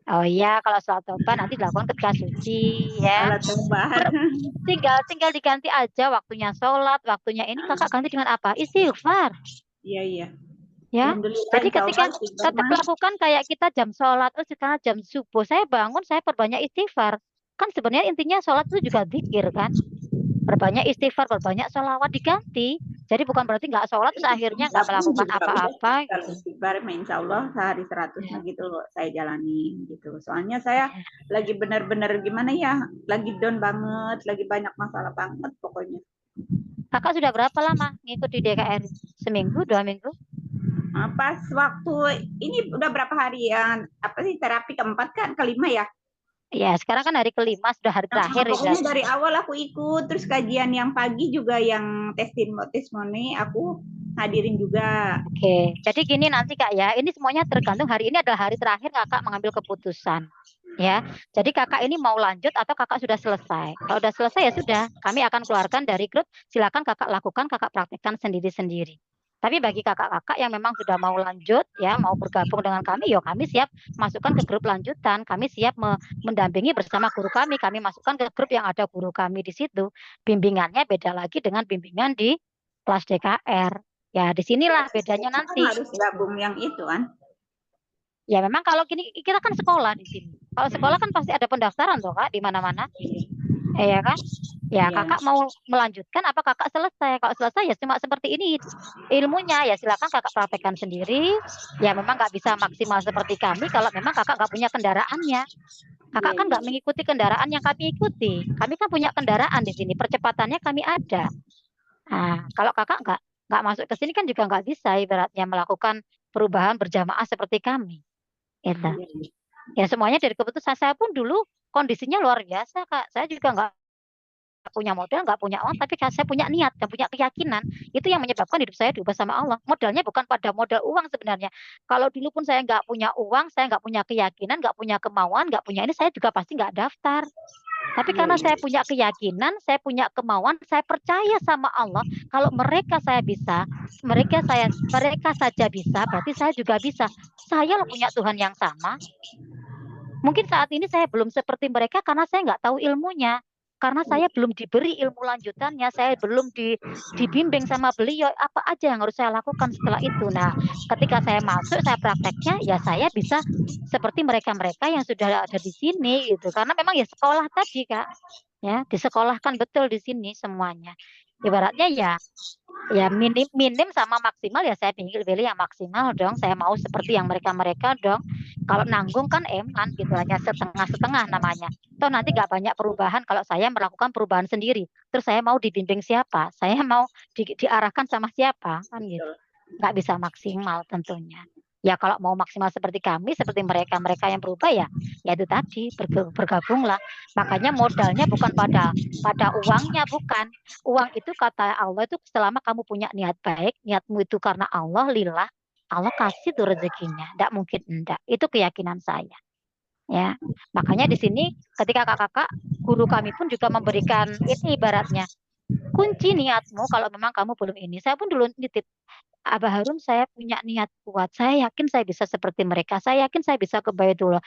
oh iya, kalau sholat tobat nanti dilakukan ketika suci, ya. Salat tobat. Tinggal tinggal diganti aja waktunya sholat, waktunya ini kakak ganti dengan apa? Istighfar, Iya, iya. ya. Alhamdulillah Jadi insya ketika Allah istighfar tetap mah. lakukan kayak kita jam sholat, oh sekarang jam subuh, saya bangun, saya perbanyak istighfar. Kan sebenarnya intinya sholat itu juga zikir kan. Perbanyak istighfar, perbanyak sholawat diganti. Jadi bukan berarti nggak sholat, terus akhirnya nggak Gabung melakukan juga udah apa-apa sih kalau gitu. istighfar mah insya Allah sehari 100 Ya. mah gitu loh saya jalani gitu. Soalnya saya lagi benar-benar gimana ya, lagi down banget, lagi banyak masalah banget pokoknya. Kakak sudah berapa lama ngikut di DKR? Seminggu, 2 minggu? Pas waktu ini udah berapa hari ya? Apa sih terapi keempat kan, kelima ya? Ya, sekarang kan hari kelima, sudah hari terakhir Pokoknya berarti. dari awal aku ikut, terus kajian yang pagi juga yang testimoni aku hadirin juga. Oke, jadi gini nanti Kak ya, ini semuanya tergantung hari ini adalah hari terakhir Kakak mengambil keputusan. Ya, jadi Kakak ini mau lanjut atau Kakak sudah selesai. Kalau sudah selesai ya sudah, kami akan keluarkan dari grup, silakan Kakak lakukan, Kakak praktekkan sendiri-sendiri. Tapi bagi kakak-kakak yang memang sudah mau lanjut, ya mau bergabung dengan kami, ya kami siap masukkan ke grup lanjutan. Kami siap mendampingi bersama guru kami masukkan ke grup yang ada guru kami di situ. Bimbingannya beda lagi dengan bimbingan di kelas DKR. Ya, disinilah bedanya Kan nanti. harus gabung yang itu kan. Ya, memang kalau gini kita kan sekolah di sini. Kalau sekolah kan pasti ada pendaftaran toh Kak di mana-mana. Ya kan? Ya, Iya. kakak mau melanjutkan apa kakak selesai? Kalau selesai ya cuma seperti ini ilmunya, ya silakan kakak praktekkan sendiri. Ya memang nggak bisa maksimal seperti kami kalau memang kakak nggak punya kendaraannya. Kakak kan nggak mengikuti kendaraan yang kami ikuti. Kami kan punya kendaraan di sini, percepatannya kami ada. Nah, kalau kakak nggak masuk ke sini kan juga nggak bisa ibaratnya melakukan perubahan berjamaah seperti kami. Gitu. Ya semuanya dari keputusan saya pun dulu kondisinya luar biasa Kak. Saya juga nggak punya modal, nggak punya uang, tapi saya punya niat dan punya keyakinan. Itu yang menyebabkan hidup saya diubah sama Allah. Modalnya bukan pada modal uang sebenarnya. Kalau dulu pun saya nggak punya uang, saya nggak punya keyakinan, nggak punya kemauan, nggak punya ini, saya juga pasti nggak daftar. Tapi karena saya punya keyakinan, saya punya kemauan, saya percaya sama Allah. Kalau mereka saya bisa, mereka saja bisa, berarti saya juga bisa. Saya loh punya Tuhan yang sama. Mungkin saat ini saya belum seperti mereka karena saya nggak tahu ilmunya. Karena saya belum diberi ilmu lanjutannya, saya belum dibimbing sama beliau, apa aja yang harus saya lakukan setelah itu. Nah, ketika saya masuk, saya prakteknya, ya saya bisa seperti mereka-mereka yang sudah ada di sini gitu. Karena memang ya sekolah tadi Kak, ya disekolahkan betul di sini semuanya. Ibaratnya ya minim sama maksimal ya saya pilih yang maksimal dong. Saya mau seperti yang mereka dong. Kalau nanggung kan eman gitu, hanya setengah-setengah namanya. Toh nanti nggak banyak perubahan kalau saya melakukan perubahan sendiri. Terus saya mau dibimbing siapa? Saya mau diarahkan sama siapa? Kan gitu. Nggak bisa maksimal tentunya. Ya kalau mau maksimal seperti kami, seperti mereka yang berubah ya itu tadi bergabunglah. Makanya modalnya bukan pada uangnya, bukan. Uang itu kata Allah itu selama kamu punya niat baik, niatmu itu karena Allah lillah, Allah kasih tuh rezekinya. Tidak mungkin enggak. Itu keyakinan saya. Ya, makanya di sini ketika kakak-kakak, guru kami pun juga memberikan ini ibaratnya kunci niatmu kalau memang kamu belum ini. Saya pun dulu nitip Abah Harun, saya punya niat kuat. Saya yakin saya bisa seperti mereka. Saya yakin saya bisa ke Baitullah.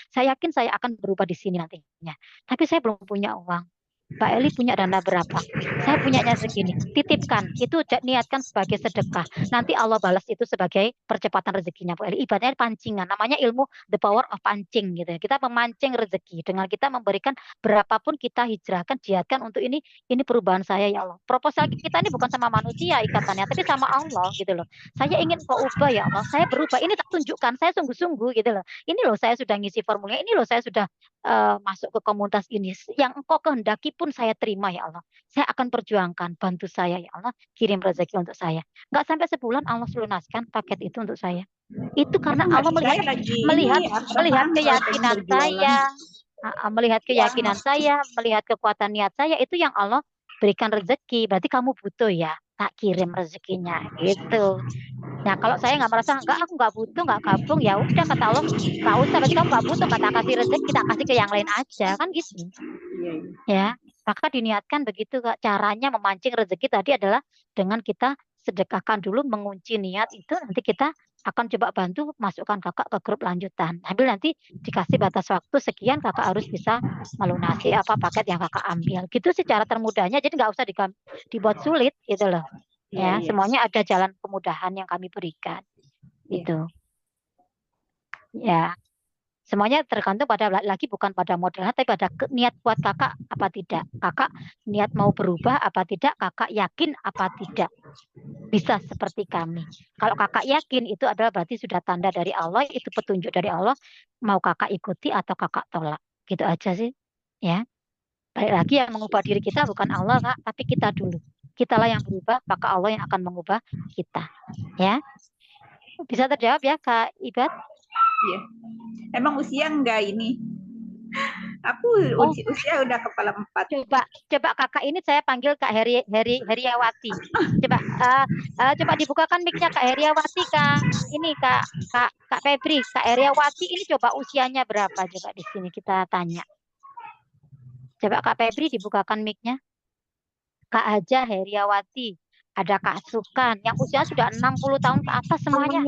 Saya yakin saya akan berubah di sini nantinya. Tapi saya belum punya uang. Pak Eli punya dana berapa? Saya punyanya segini. Titipkan. Itu niatkan sebagai sedekah. Nanti Allah balas itu sebagai percepatan rezekinya, Pak Eli. Ibaratnya pancingan. Namanya ilmu the power of pancing gitu ya. Kita memancing rezeki dengan kita memberikan berapapun kita hijrahkan, jihadkan untuk ini perubahan saya ya Allah. Proposal kita ini bukan sama manusia ikatannya, tapi sama Allah gitu loh. Saya ingin kau ubah ya Allah. Saya berubah. Ini tak tunjukkan. Saya sungguh-sungguh gitu loh. Ini loh saya sudah ngisi formulnya. Ini loh saya sudah masuk ke komunitas ini. Yang engkau kehendaki pun saya terima ya Allah. Saya akan perjuangkan, bantu saya ya Allah. Kirim rezeki untuk saya. Nggak sampai sebulan Allah lunaskan paket itu untuk saya. Itu karena Allah melihat keyakinan saya, melihat keyakinan saya, melihat kekuatan niat saya, itu yang Allah berikan rezeki. Berarti kamu butuh ya, tak kirim rezekinya gitu. Nah kalau saya nggak merasa enggak, aku nggak butuh, nggak gabung, ya udah kata Allah nggak usah. Berarti kamu nggak butuh, nggak tak kasih rezeki, kita kasih ke yang lain aja kan gitu. Ya, maka diniatkan begitu Kak. Caranya memancing rezeki tadi adalah dengan kita sedekahkan dulu, mengunci niat itu, nanti kita akan coba bantu masukkan kakak ke grup lanjutan. Sambil nanti dikasih batas waktu sekian, kakak harus bisa melunasi apa paket yang kakak ambil. Gitu sih cara termudahnya. Jadi nggak usah dibuat sulit gitu loh. Ya, semuanya ada jalan kemudahan yang kami berikan. Itu. Ya. Semuanya tergantung pada lagi bukan pada modalnya, tapi pada niat kuat kakak apa tidak. Kakak niat mau berubah apa tidak, kakak yakin apa tidak. Bisa seperti kami. Kalau kakak yakin itu adalah berarti sudah tanda dari Allah, itu petunjuk dari Allah, mau kakak ikuti atau kakak tolak. Gitu aja sih. Ya. Balik lagi yang mengubah diri kita bukan Allah Kak, tapi kita dulu. Kitalah yang berubah, maka Allah yang akan mengubah kita. Ya. Bisa terjawab ya Kak Ibad? Iya. Emang usia enggak ini? Aku usia udah kepala 4. Coba kakak ini saya panggil Kak Heriawati. Coba dibukakan mic-nya Kak Heriawati, Kak. Ini Kak Febri, Kak Heriawati ini coba usianya berapa? Coba di sini kita tanya. Coba Kak Febri dibukakan mic-nya. Kak Haja Heriawati. Ada Kak Sukan yang usia sudah 60 tahun ke atas semuanya.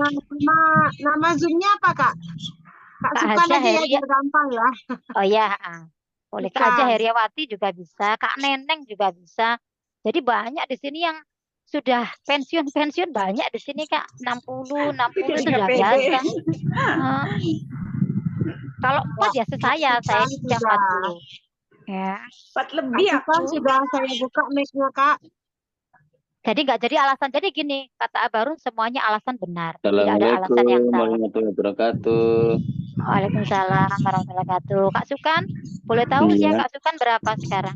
Nama Zoom-nya apa Kak? Kak Sukan aja ya, biar gampang ya. Oh ya, boleh Kak Haja Heriawati juga bisa, Kak Neneng juga bisa. Jadi banyak di sini yang sudah pensiun banyak di sini Kak, 60 itu sudah biasa. Kalau 4 ya saya ini sudah 40. Ya. 4 lebih aku. Sudah saya buka mic-nya Kak. Jadi nggak jadi alasan. Jadi gini, kata Abarun semuanya alasan benar. Tidak ada alasan yang salah. Warahmatullahi wabarakatuh. Waalaikumsalam warahmatullahi wabarakatuh. Kak Sukan, boleh tahu usia Kak Sukan berapa sekarang?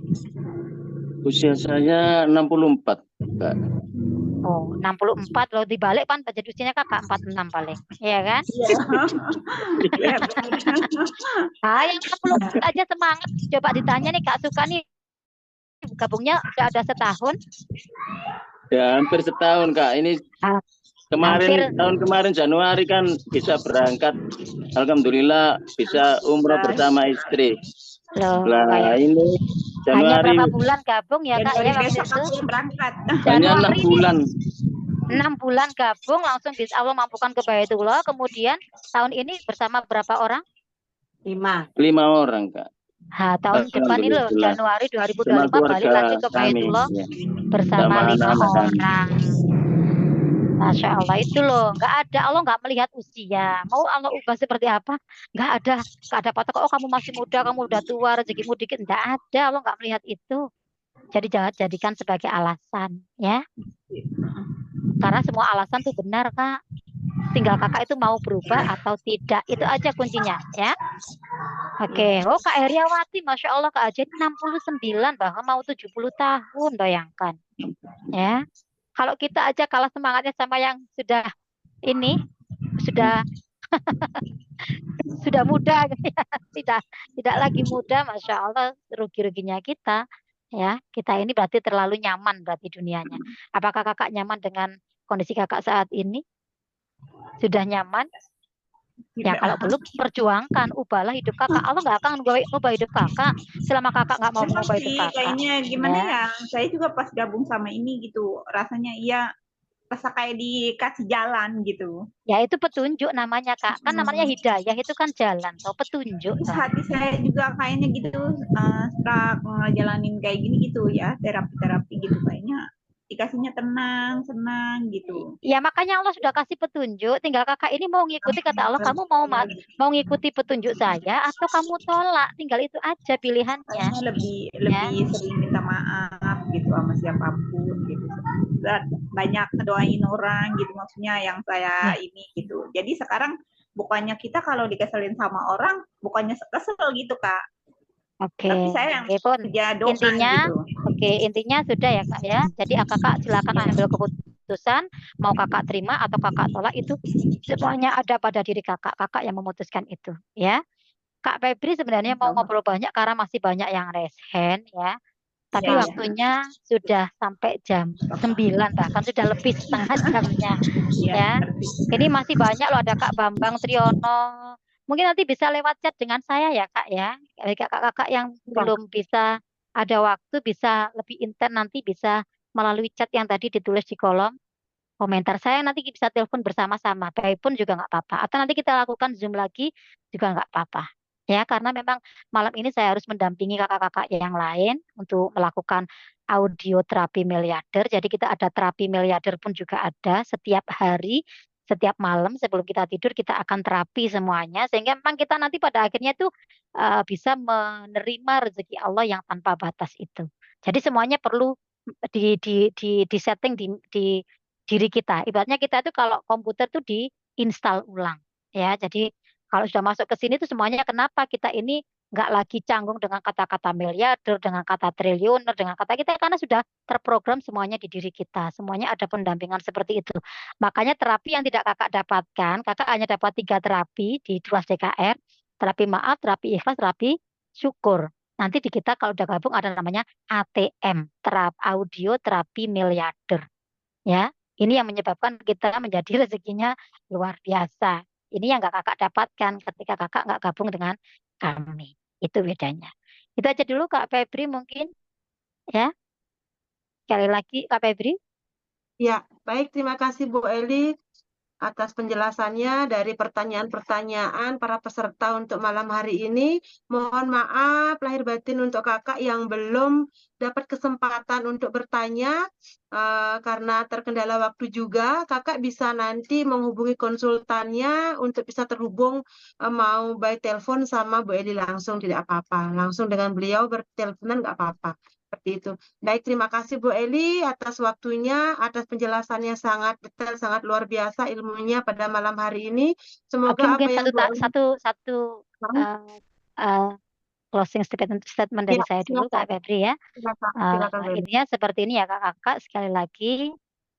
Usia saya 64, Kak. Oh, 64 loh, dibalik kan jadi usianya Kakak 46 paling. Iya kan? Iya. Yang 64 aja semangat. Coba ditanya nih Kak Sukan nih, gabungnya udah ada setahun? Ya hampir setahun Kak. Ini tahun kemarin Januari kan bisa berangkat. Alhamdulillah bisa umroh bersama istri. Loh, lah ini hanya Januari. berapa bulan gabung ya Kak ya waktu besok itu? Berangkat. Hanya 6 bulan. 6 bulan gabung langsung bisa Allah mampukan ke Baitullah. Kemudian tahun ini bersama berapa orang? 5 orang Kak. Tahun depan ini loh, Januari 2025 balik lagi ke Baitullah bersama 5 orang. Masya Allah itu loh, Allah nggak melihat usia. Mau Allah ubah seperti apa? Nggak ada patok. Oh kamu masih muda, kamu udah tua, rezekimu dikit. Nggak ada, Allah nggak melihat itu. Jadi jangan jadikan sebagai alasan, ya. Karena semua alasan tuh benar Kak. Tinggal kakak itu mau berubah atau tidak. Itu aja kuncinya ya. Oke. Oh Kak Heriawati, Masya Allah Kak Haja 69 bahkan mau 70 tahun, bayangkan. Ya. Kalau kita aja kalah semangatnya sama yang sudah ini sudah sudah muda gitu ya. Tidak lagi muda, Masya Allah, rugi-ruginya kita ya. Kita ini berarti terlalu nyaman berarti dunianya. Apakah kakak nyaman dengan kondisi kakak saat ini? Sudah nyaman? Ya Tidak. kalau belum, perjuangkan, ubahlah hidup kakak. Allah nggak akan ubah hidup kakak selama kakak nggak mau Memang mengubah hidup sih kakak. kayaknya gimana Ya. ya, saya juga pas gabung sama ini gitu, rasanya iya rasa kayak dikasih jalan gitu. Ya itu petunjuk namanya kak. Kan namanya hidayah itu kan jalan, toh petunjuk Terus toh. hati saya juga kayaknya gitu setelah ngejalanin kayak gini gitu ya, terapi-terapi gitu kayaknya dikasihnya tenang, senang gitu. Ya makanya Allah sudah kasih petunjuk. Tinggal kakak ini mau ngikuti kata Allah. Kamu mau ngikuti petunjuk saya atau kamu tolak. Tinggal itu aja pilihannya. Kayaknya lebih sering minta maaf gitu sama siapapun gitu. Dan banyak ngedoain orang gitu maksudnya yang saya ini gitu. Jadi sekarang bukannya kita kalau dikeselin sama orang bukannya kesel gitu Kak. Oke, Tapi saya yang pun kerja doa intinya, gitu. intinya sudah ya kak ya. Jadi kakak silakan ambil keputusan. Mau kakak terima atau kakak tolak itu semuanya ada pada diri kakak. Kakak yang memutuskan itu ya. Kak Febri sebenarnya mau ngobrol banyak karena masih banyak yang resen ya. Tapi Ya, waktunya sudah sampai jam 9 bahkan sudah lebih setengah jamnya ya. Ini masih banyak loh, ada Kak Bambang Triyono. Mungkin nanti bisa lewat chat dengan saya ya Kak ya. Kakak-kakak yang belum bisa ada waktu bisa lebih intens nanti bisa melalui chat yang tadi ditulis di kolom komentar. Saya nanti bisa telepon bersama-sama. By pun juga nggak apa-apa. Atau nanti kita lakukan Zoom lagi juga nggak apa-apa. Ya, karena memang malam ini saya harus mendampingi kakak-kakak yang lain untuk melakukan audio terapi miliarder. Jadi kita ada terapi miliarder pun juga ada setiap hari, setiap malam sebelum kita tidur kita akan terapi semuanya. Sehingga memang kita nanti pada akhirnya tuh bisa menerima rezeki Allah yang tanpa batas itu. Jadi semuanya perlu di setting di diri kita. Ibaratnya kita itu kalau komputer tuh diinstal ulang ya. Jadi kalau sudah masuk ke sini tuh semuanya kenapa kita ini nggak lagi canggung dengan kata-kata miliarder, dengan kata triliuner, dengan kata kita karena sudah terprogram semuanya di diri kita. Semuanya ada pendampingan seperti itu. Makanya terapi yang tidak kakak dapatkan, kakak hanya dapat 3 terapi di Tuas DKR, terapi maaf, terapi ikhlas, terapi syukur. Nanti di kita kalau udah gabung ada namanya ATM, audio terapi miliarder. Ya, ini yang menyebabkan kita menjadi rezekinya luar biasa. Ini yang nggak kakak dapatkan ketika kakak nggak gabung dengan kami. Itu bedanya. Itu aja dulu Kak Febri mungkin ya. Sekali lagi Kak Febri. Ya, baik. Terima kasih Bu Eli atas penjelasannya dari pertanyaan-pertanyaan para peserta untuk malam hari ini. Mohon maaf lahir batin untuk kakak yang belum dapat kesempatan untuk bertanya karena terkendala waktu juga. Kakak bisa nanti menghubungi konsultannya untuk bisa terhubung mau by telepon sama Bu Eli langsung, tidak apa-apa. Langsung dengan beliau berteleponan nggak apa-apa. Seperti itu. Baik, terima kasih Bu Eli atas waktunya, atas penjelasannya sangat detail, sangat luar biasa ilmunya pada malam hari ini. Oke, Semoga mungkin apa yang Bu Eli satu closing statement dari ya, saya dulu Kak silakan. Febri ya. Silakan Bu Eli. Intinya seperti ini ya kakak-kakak, sekali lagi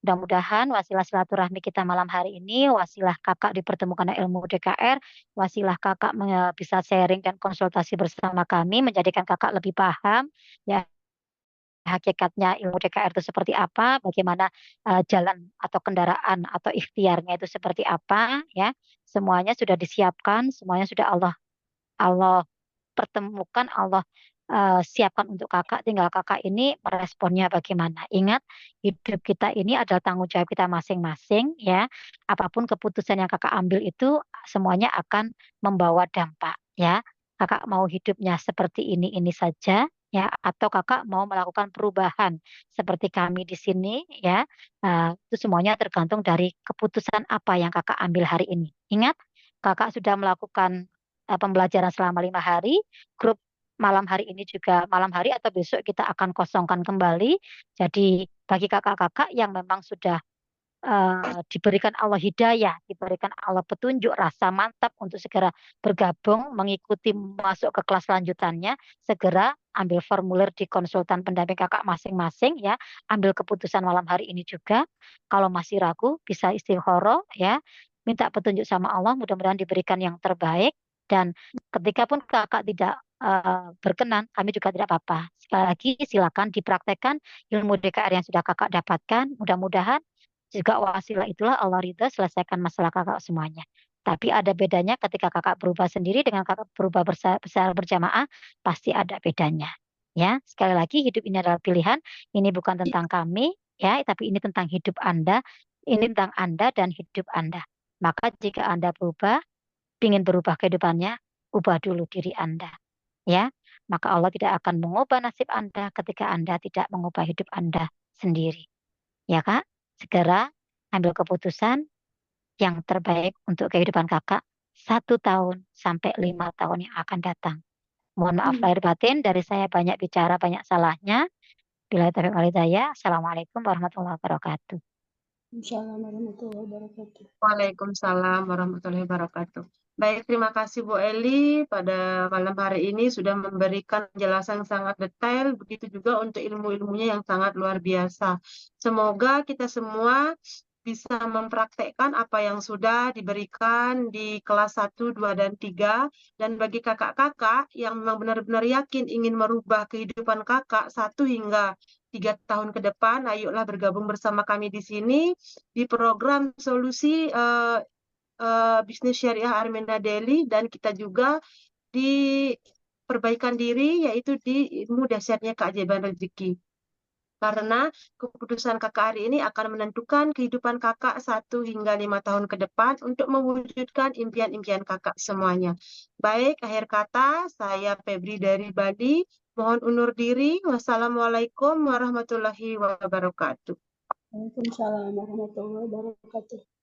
mudah-mudahan wasilah silaturahmi kita malam hari ini, wasilah kakak dipertemukan ilmu DKR, wasilah kakak bisa sharing dan konsultasi bersama kami, menjadikan kakak lebih paham ya hakikatnya ilmu DKR itu seperti apa, bagaimana jalan atau kendaraan atau ikhtiarnya itu seperti apa ya. Semuanya sudah disiapkan, semuanya sudah Allah pertemukan, Allah siapkan untuk kakak, tinggal kakak ini meresponnya bagaimana. Ingat, hidup kita ini adalah tanggung jawab kita masing-masing ya. Apapun keputusan yang kakak ambil itu semuanya akan membawa dampak ya. Kakak mau hidupnya seperti ini saja ya, atau kakak mau melakukan perubahan seperti kami di sini ya. Itu semuanya tergantung dari keputusan apa yang kakak ambil hari ini. Ingat, kakak sudah melakukan pembelajaran selama 5 hari, grup malam hari ini juga malam hari atau besok kita akan kosongkan kembali. Jadi bagi kakak-kakak yang memang sudah diberikan Allah hidayah, diberikan Allah petunjuk, rasa mantap untuk segera bergabung, mengikuti masuk ke kelas lanjutannya, segera ambil formulir di konsultan pendamping kakak masing-masing ya, ambil keputusan malam hari ini juga. Kalau masih ragu bisa istikharah ya, minta petunjuk sama Allah, mudah-mudahan diberikan yang terbaik. Dan ketika pun kakak tidak berkenan, kami juga tidak apa-apa. Sekali lagi silakan dipraktekkan ilmu DKR yang sudah kakak dapatkan. Mudah-mudahan juga wasilah itulah Allah ridha selesaikan masalah kakak semuanya. Tapi ada bedanya ketika kakak berubah sendiri dengan kakak berubah secara berjamaah, pasti ada bedanya. Ya, sekali lagi hidup ini adalah pilihan. Ini bukan tentang kami, ya, tapi ini tentang hidup Anda. Ini tentang Anda dan hidup Anda. Maka jika Anda ingin berubah kehidupannya, ubah dulu diri Anda. Ya, maka Allah tidak akan mengubah nasib Anda ketika Anda tidak mengubah hidup Anda sendiri. Ya Kak, segera ambil keputusan yang terbaik untuk kehidupan kakak 1 tahun sampai 5 tahun yang akan datang. Mohon maaf lahir batin dari saya banyak bicara, banyak salahnya. Bila taufiq wal hidayah. Assalamualaikum warahmatullahi wabarakatuh. Assalamualaikum warahmatullahi wabarakatuh. Waalaikumsalam warahmatullahi wabarakatuh. Baik, terima kasih Bu Eli pada malam hari ini sudah memberikan penjelasan sangat detail, begitu juga untuk ilmu-ilmunya yang sangat luar biasa. Semoga kita semua bisa mempraktekkan apa yang sudah diberikan di kelas 1, 2, dan 3. Dan bagi kakak-kakak yang memang benar-benar yakin ingin merubah kehidupan kakak 1 hingga 3 tahun ke depan, ayolah bergabung bersama kami di sini di program solusi bisnis syariah Armenda Daily, dan kita juga di perbaikan diri, yaitu di ilmu dahsyatnya keajaiban rezeki. Karena keputusan kakak hari ini akan menentukan kehidupan kakak 1 hingga 5 tahun ke depan untuk mewujudkan impian-impian kakak semuanya. Baik, akhir kata, saya Febri dari Bali. Mohon undur diri. Wassalamualaikum warahmatullahi wabarakatuh. Waalaikumsalam warahmatullahi wabarakatuh.